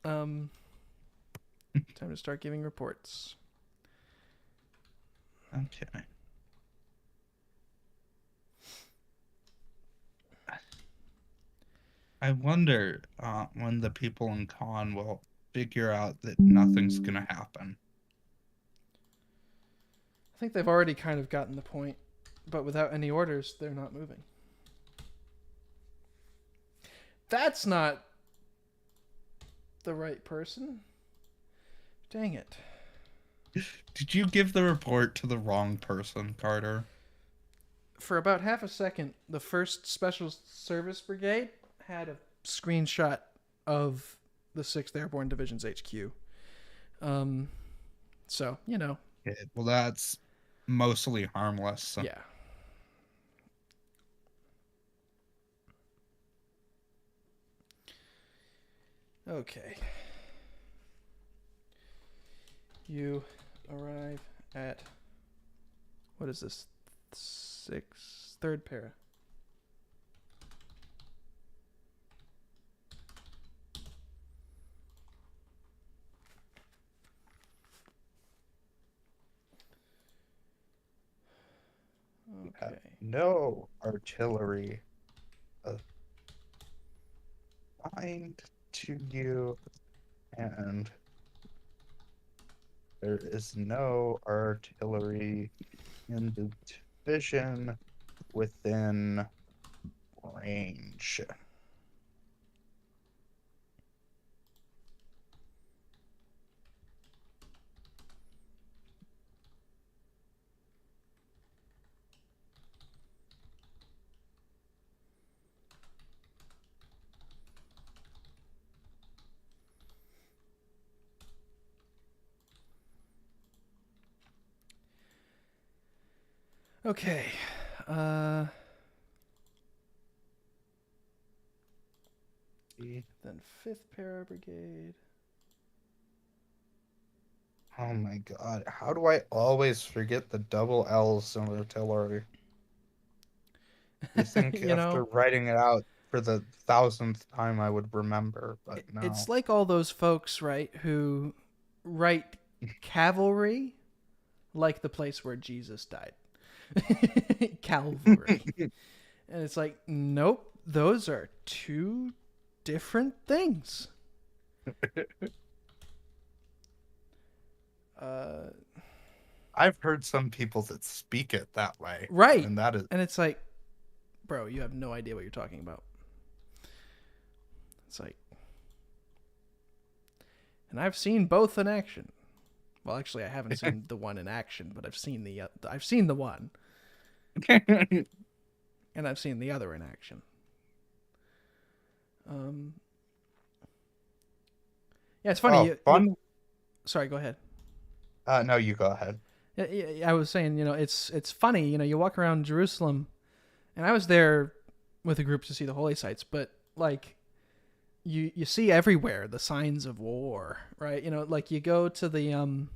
Time to start giving reports. Okay. I wonder when the people in Caen will figure out that nothing's gonna happen. I think they've already kind of gotten the point, but without any orders, they're not moving. That's not the right person. Dang it. Did you give the report to the wrong person, Carter? For about half a second, the 1st Special Service Brigade had a screenshot of the 6th Airborne Division's HQ. So, Yeah, well, that's mostly harmless. yeah. Okay. You arrive at, what is this? Third para. Okay. No artillery assigned to you, and there is no artillery in the division within range. Okay. Then 5th Para Brigade. Oh my god, how do I always forget the double L's in artillery? You think you after know, writing it out for the 1000th time I would remember, but it's no. like all those folks, right, who write cavalry like the place where Jesus died. Calvary. And it's like, nope, those are two different things. I've heard some people that speak it that way. Right. And that is And it's like, bro, you have no idea what you're talking about. It's like, and I've seen both in action. Well, actually, I haven't seen the one in action, but I've seen the one, and I've seen the other in action. Yeah, it's funny. oh, fun. Sorry, go ahead. No, you go ahead. I was saying, it's funny. You walk around Jerusalem, and I was there with a group to see the holy sites, but like, you see everywhere the signs of war, right? Like you go to the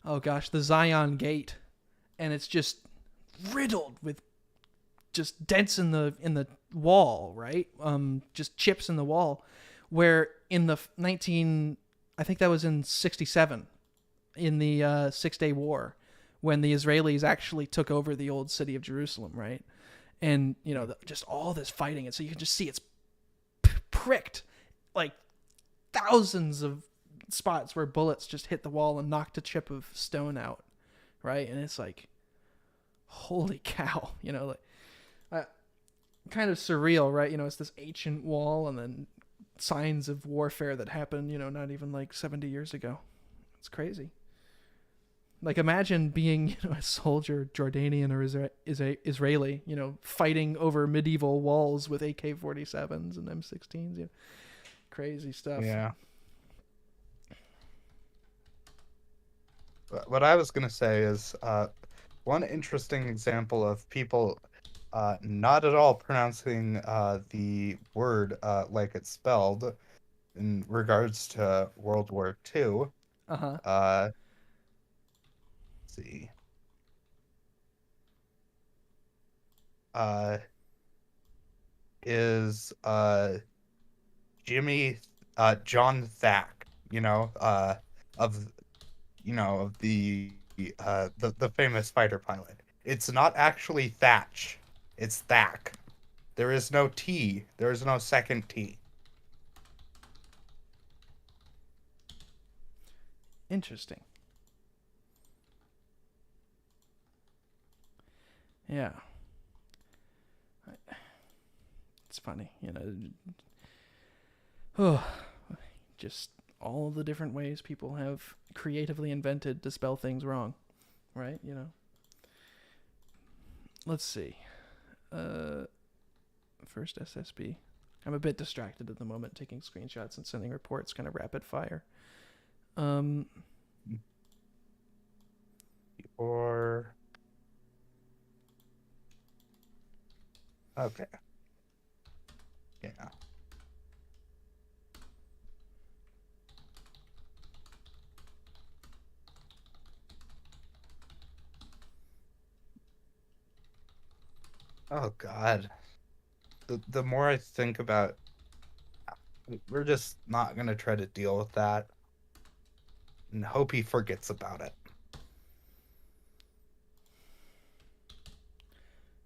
oh gosh, the Zion Gate, and it's just riddled with just dents in the wall, right? Just chips in the wall. Where in the 19, I think that was in 67, in the 6 Day War, when the Israelis actually took over the old city of Jerusalem, right? And just all this fighting, and so you can just see it's pricked like thousands of spots where bullets just hit the wall and knocked a chip of stone out, right? And it's like, holy cow, like kind of surreal, right? It's this ancient wall and then signs of warfare that happened, not even like 70 years ago. It's crazy. Like imagine being a soldier, Jordanian or Israeli, fighting over medieval walls with AK-47s and M16s. Crazy stuff. Yeah. What I was going to say is one interesting example of people not at all pronouncing the word like it's spelled in regards to World War II. Uh-huh. Let's see. Is Jimmy John Thack, of of the famous fighter pilot. It's not actually Thatch, it's Thack. There is no T. There is no second T. Interesting. Yeah. It's funny, Oh, just all the different ways people have creatively invented to spell things wrong, right? Let's see. Uh, First SSB. I'm a bit distracted at the moment, taking screenshots and sending reports, kind of rapid fire. Or okay, yeah. Oh God. The more I think about, we're just not gonna try to deal with that and hope he forgets about it.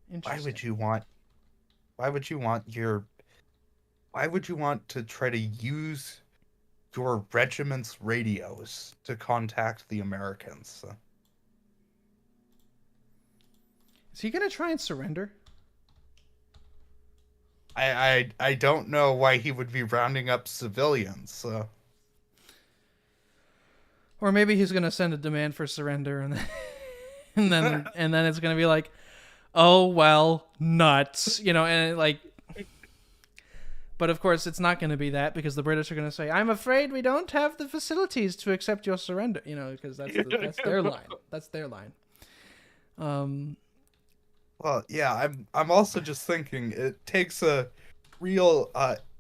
Why Interesting. would you want? Why would you want your? Why would you want to try to use your regiment's radios to contact the Americans? Is he gonna try and surrender? I don't know why he would be rounding up civilians. So. Or maybe he's gonna send a demand for surrender, and then and then it's gonna be like, oh well, nuts, and like. But of course, it's not going to be that, because the British are going to say, "I'm afraid we don't have the facilities to accept your surrender." Because that's their line. That's their line. Well, yeah, I'm also just thinking it takes a real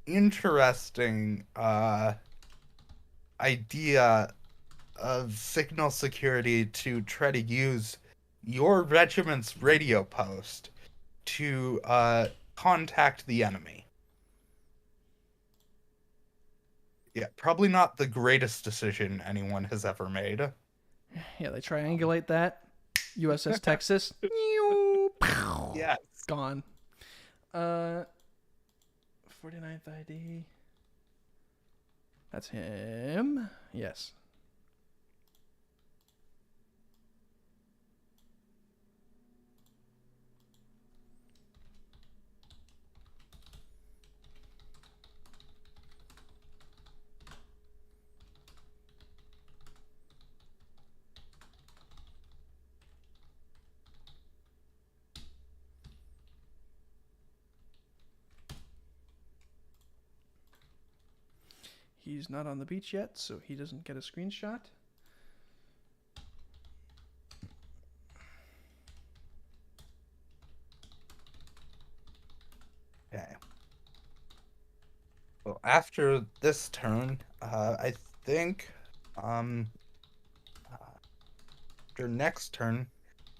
interesting idea of signal security to try to use your regiment's radio post to contact the enemy. Yeah, probably not the greatest decision anyone has ever made. Yeah, they triangulate that. USS Texas. Yes. Gone. 49th ID. That's him. Yes. He's not on the beach yet, so he doesn't get a screenshot. Okay. Well, after this turn, I think, after next turn,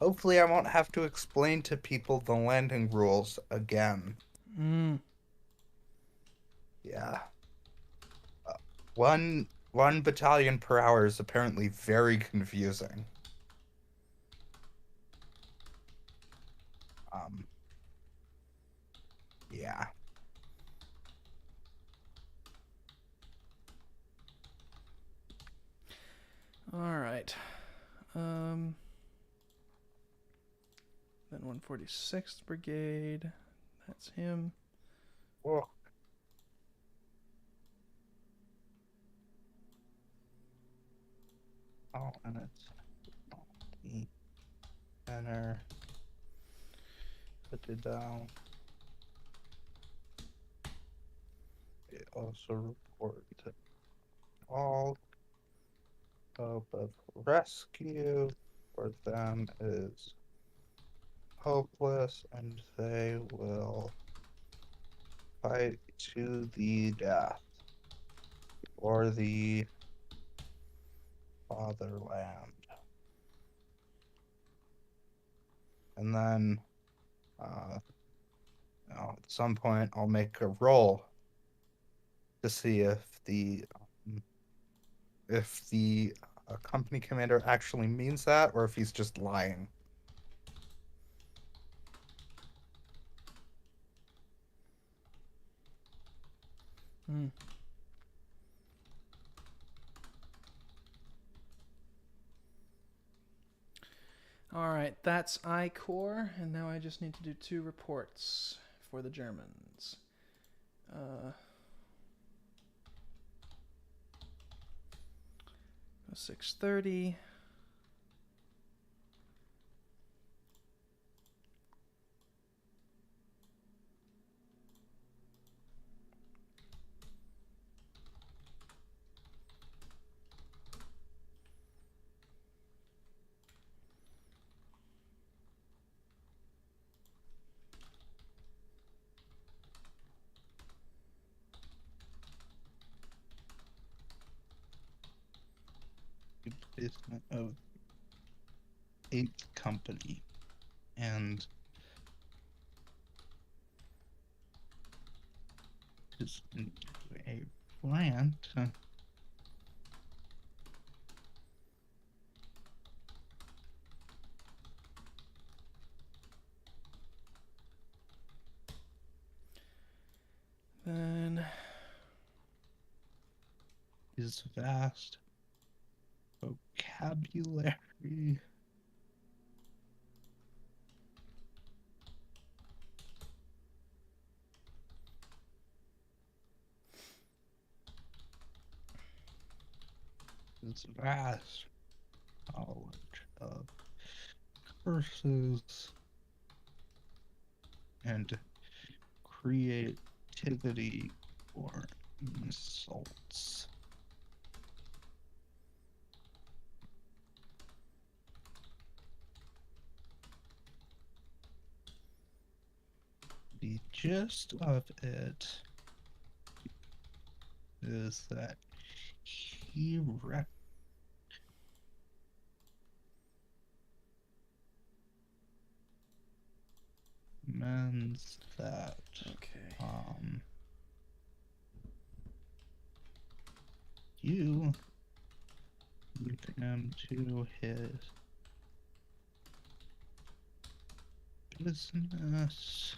hopefully I won't have to explain to people the landing rules again. Yeah. Uh, one battalion per hour is apparently very confusing. Um, yeah. All right. Then 146th Brigade. That's him. Whoa. Oh, and it's the center. Put it down. It also report to all hope of rescue for them is hopeless, and they will fight to the death for the fatherland. And then, at some point, I'll make a roll to see if the company commander actually means that, or if he's just lying. Hmm. All right, that's I Corps, and now I just need to do 2 reports for the Germans. 6:30. Replacement of 8th Company and is into a plant. Then His vast vocabulary his vast knowledge of curses and creativity for insults. The gist of it is that he recommends that you lead him to his business.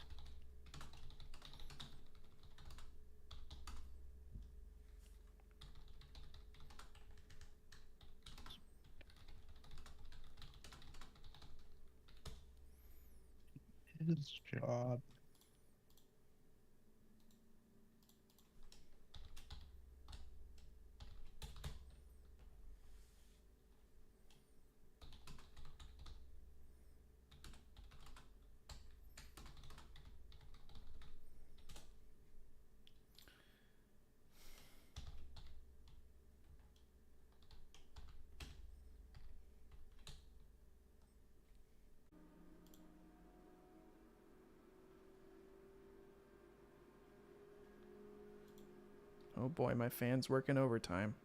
His job. oh boy, my fan's working overtime.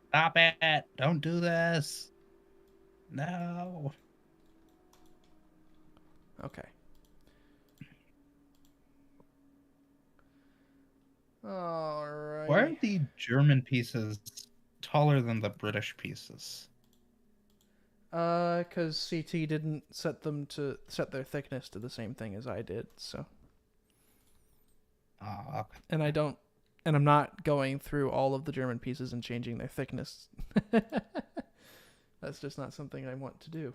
Stop it! Don't do this! No! Okay. All right. Why are the German pieces taller than the British pieces? Because CT didn't set their thickness to the same thing as I did, so. Okay. And I'm not going through all of the German pieces and changing their thickness. That's just not something I want to do.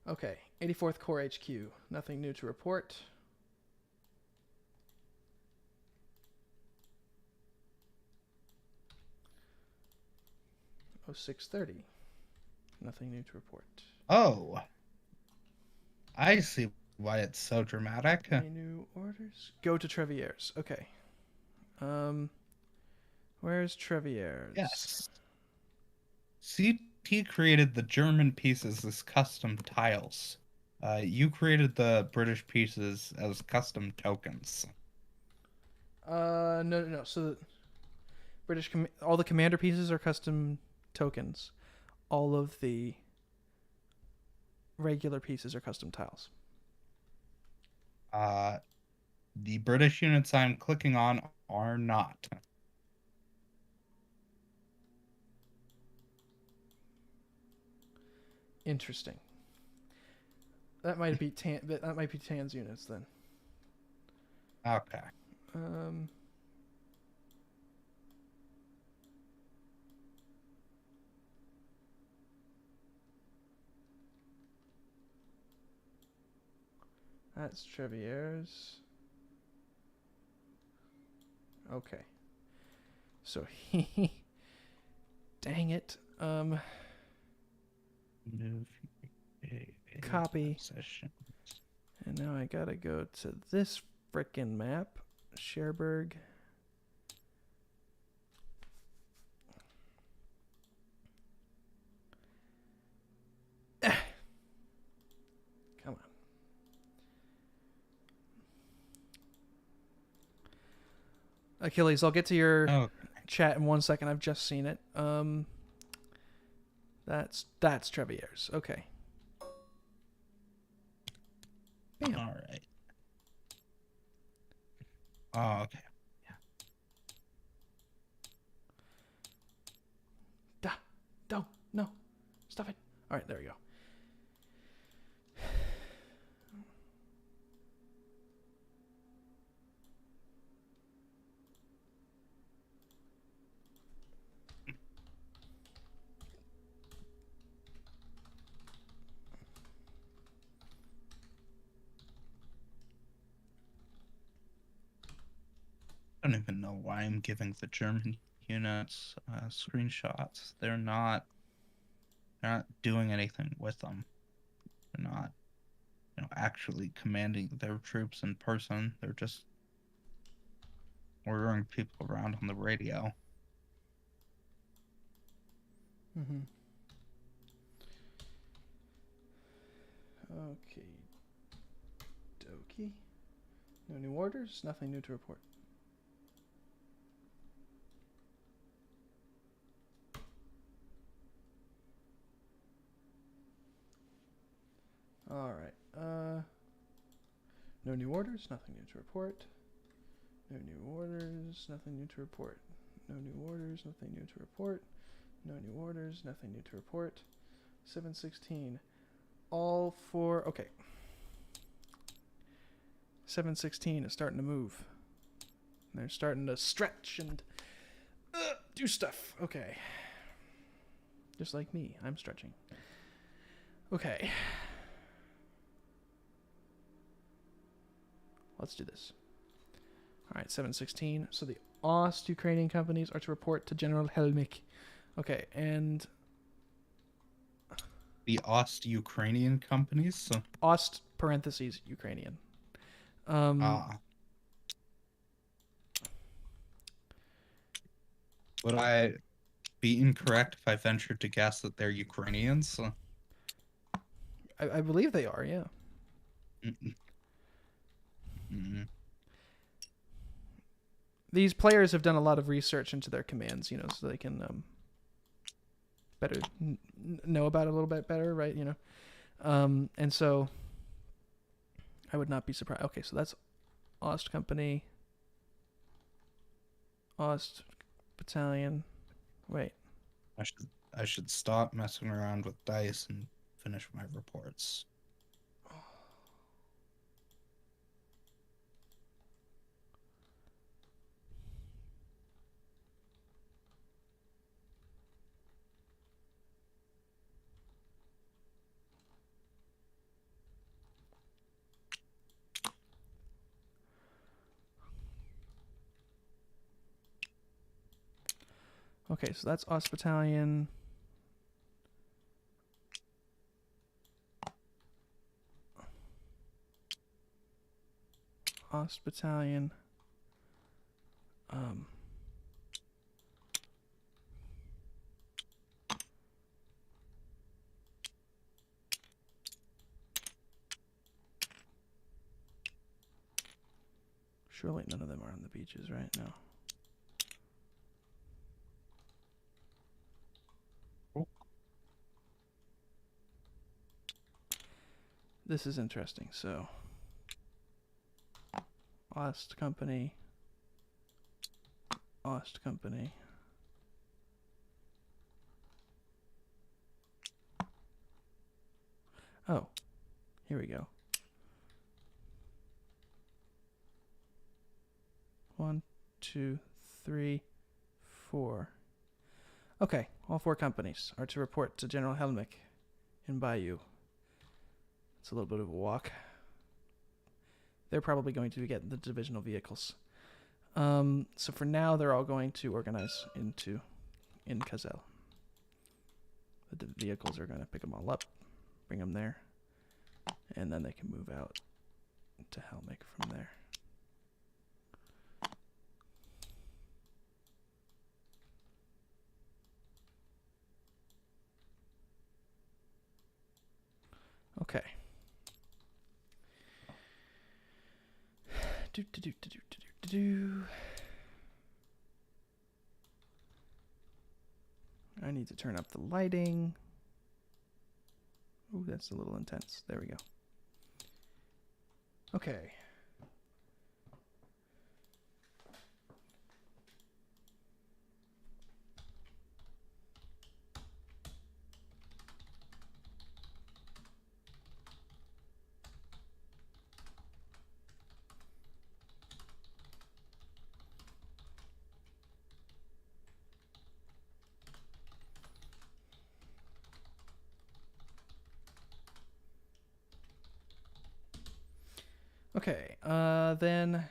Okay, 84th Corps HQ. Nothing new to report. Oh, 6:30. Nothing new to report. Oh. I see why it's so dramatic. Any new orders? Go to Treviers. Okay. Where's Treviers? Yes. CT created the German pieces as custom tiles. You created the British pieces as custom tokens. No. So, all the commander pieces are custom tokens. All of the regular pieces are custom tiles. The British units I'm clicking on are not. Interesting. That might be that might be Tan's units then. Okay. That's Trevier's. Okay. So he. Dang it. Move Copy. session. And now I gotta go to this frickin' map. Cherbourg. Come on. Achilles, I'll get to your chat in 1 second. I've just seen it. That's Trevier's. Okay. Bam. All right. Oh, okay. No. Stop it. All right, there we go. I don't even know why I'm giving the German units screenshots. They're not doing anything with them. They're not, actually commanding their troops in person. They're just ordering people around on the radio. Mm-hmm. Okay. Dokie. No new orders. Nothing new to report. All right. No new orders. Nothing new to report. No new orders. Nothing new to report. No new orders. Nothing new to report. No new orders. Nothing new to report. 716. All for okay. 716 is starting to move. They're starting to stretch and do stuff. Okay. Just like me, I'm stretching. Okay. Let's do this. All right, 716. So the Ost-Ukrainian companies are to report to General Helmich. Okay, and The Ost-Ukrainian companies? So... Ost parentheses Ukrainian. Would I be incorrect if I ventured to guess that they're Ukrainians? I believe they are, yeah. These players have done a lot of research into their commands, so they can better know about it a little bit better, right? And so I would not be surprised. Okay, so that's Ost Company, Ost Battalion. Wait. I should stop messing around with dice and finish my reports. Okay, so that's Ost Battalion. Ost Battalion. Surely none of them are on the beaches, right? No. This is interesting. So, Ost Company. Ost Company. Oh, here we go. 1, 2, 3, 4. Okay, all 4 companies are to report to General Helmick in Bayou. It's a little bit of a walk. They're probably going to be getting the divisional vehicles. So for now, they're all going to organize in Cazel. The vehicles are going to pick them all up, bring them there, and then they can move out to Helmick from there. Okay. I need to turn up the lighting. Ooh, that's a little intense. There we go. Okay. Okay, then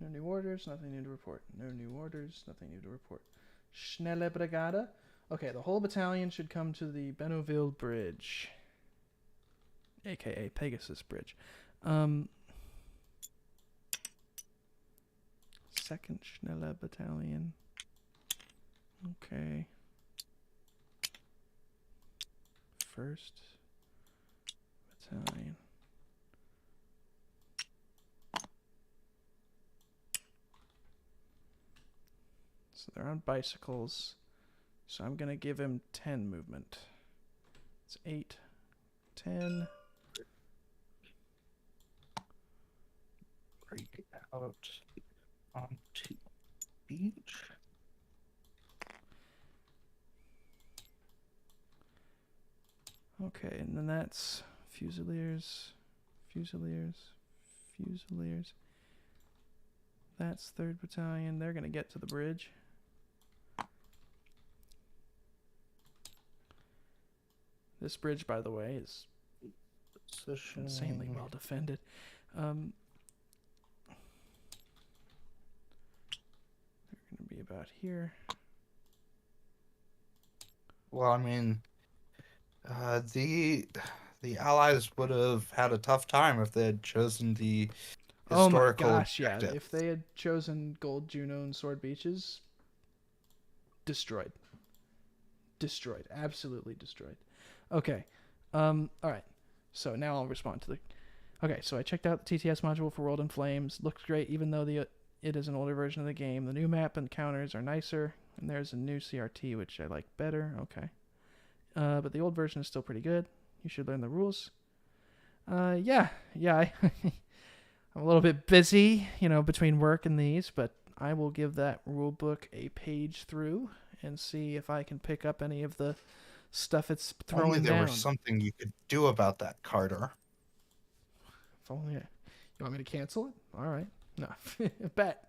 no new orders, nothing new to report. No new orders, nothing new to report. Schnelle Brigade. Okay, the whole battalion should come to the Bennoville Bridge, aka Pegasus Bridge. Second Schnelle Battalion. Okay. First Battalion. So they're on bicycles. So I'm going to give him 10 movement. It's 8, 10. Break out onto beach. Okay, and then that's Fusiliers, Fusiliers, Fusiliers. That's 3rd Battalion. They're going to get to the bridge. This bridge, by the way, is insanely well defended. They're going to be about here. Well, I mean, the Allies would have had a tough time if they had chosen the historical Oh my gosh, objective. yeah. If they had chosen Gold Juno and Sword Beaches, destroyed. Destroyed. Absolutely destroyed. Okay. All right. So now I'll respond to the... Okay, so I checked out the TTS module for World in Flames. Looks great, even though it is an older version of the game. The new map and counters are nicer, and there's a new CRT, which I like better. Okay. But the old version is still pretty good. You should learn the rules. Yeah. I'm a little bit busy, between work and these, but I will give that rule book a page through and see if I can pick up any of the stuff it's throwing Only there down. was something you could do about that, Carter. If only you want me to cancel it? All right. No, bet.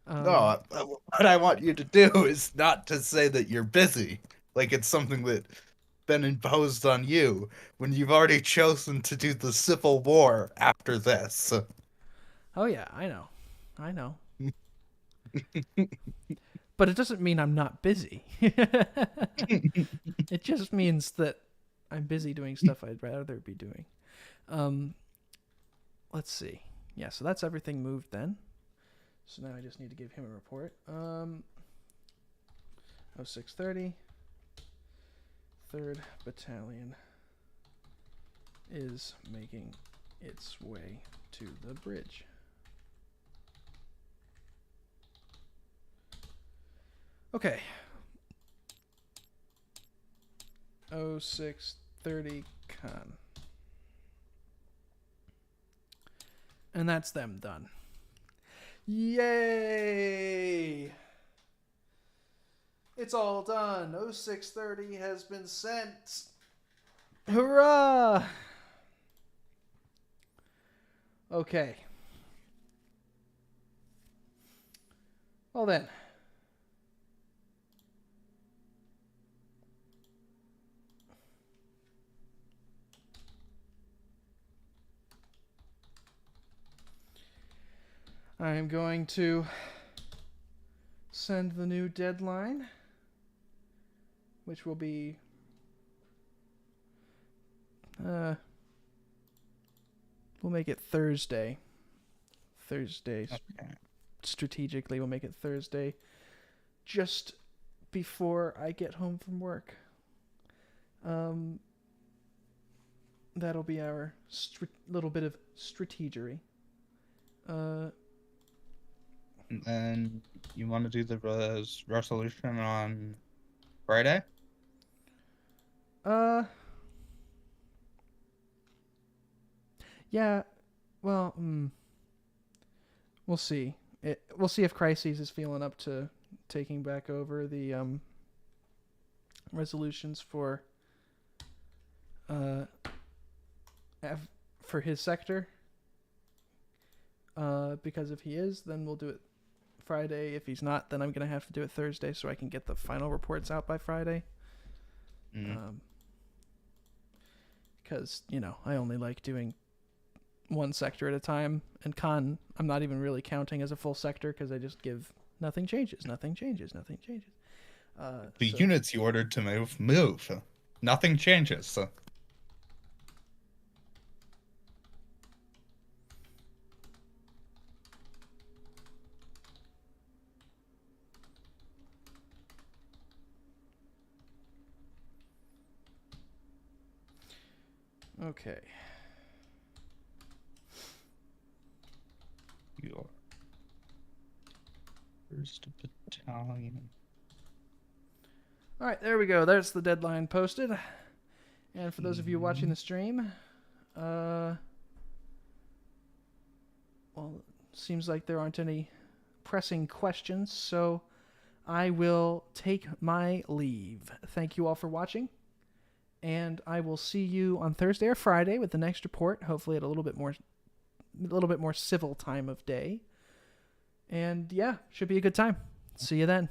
No, what I want you to do is not to say that you're busy, like it's something that's been imposed on you, when you've already chosen to do the Civil War after this. Oh yeah, I know. But it doesn't mean I'm not busy. It just means that I'm busy doing stuff I'd rather be doing. Let's see. Yeah, so that's everything moved then. So now I just need to give him a report. 0630. 3rd Battalion is making its way to the bridge. Okay. 0630 Caen. And that's them done. Yay! It's all done. 0630 has been sent. Hurrah! Okay. Well then. I am going to send the new deadline, which will be we'll make it Thursday. Okay. Strategically, we'll make it Thursday, just before I get home from work. That'll be our little bit of strategery. And then you want to do the resolution on Friday? Yeah. Well, we'll see. We'll see if Crises is feeling up to taking back over the resolutions for his sector. Because if he is, then we'll do it Friday. If he's not, then I'm gonna have to do it Thursday so I can get the final reports out by Friday. Because I only like doing one sector at a time, and Caen I'm not even really counting as a full sector because I just give nothing changes. The units you ordered to move. Nothing changes. Okay. Your first battalion. All right, there we go. There's the deadline posted. And for those of you watching the stream, well, seems like there aren't any pressing questions, so I will take my leave. Thank you all for watching, and I will see you on Thursday or Friday with the next report, hopefully at a little bit more civil time of day. And yeah, should be a good time. See you then.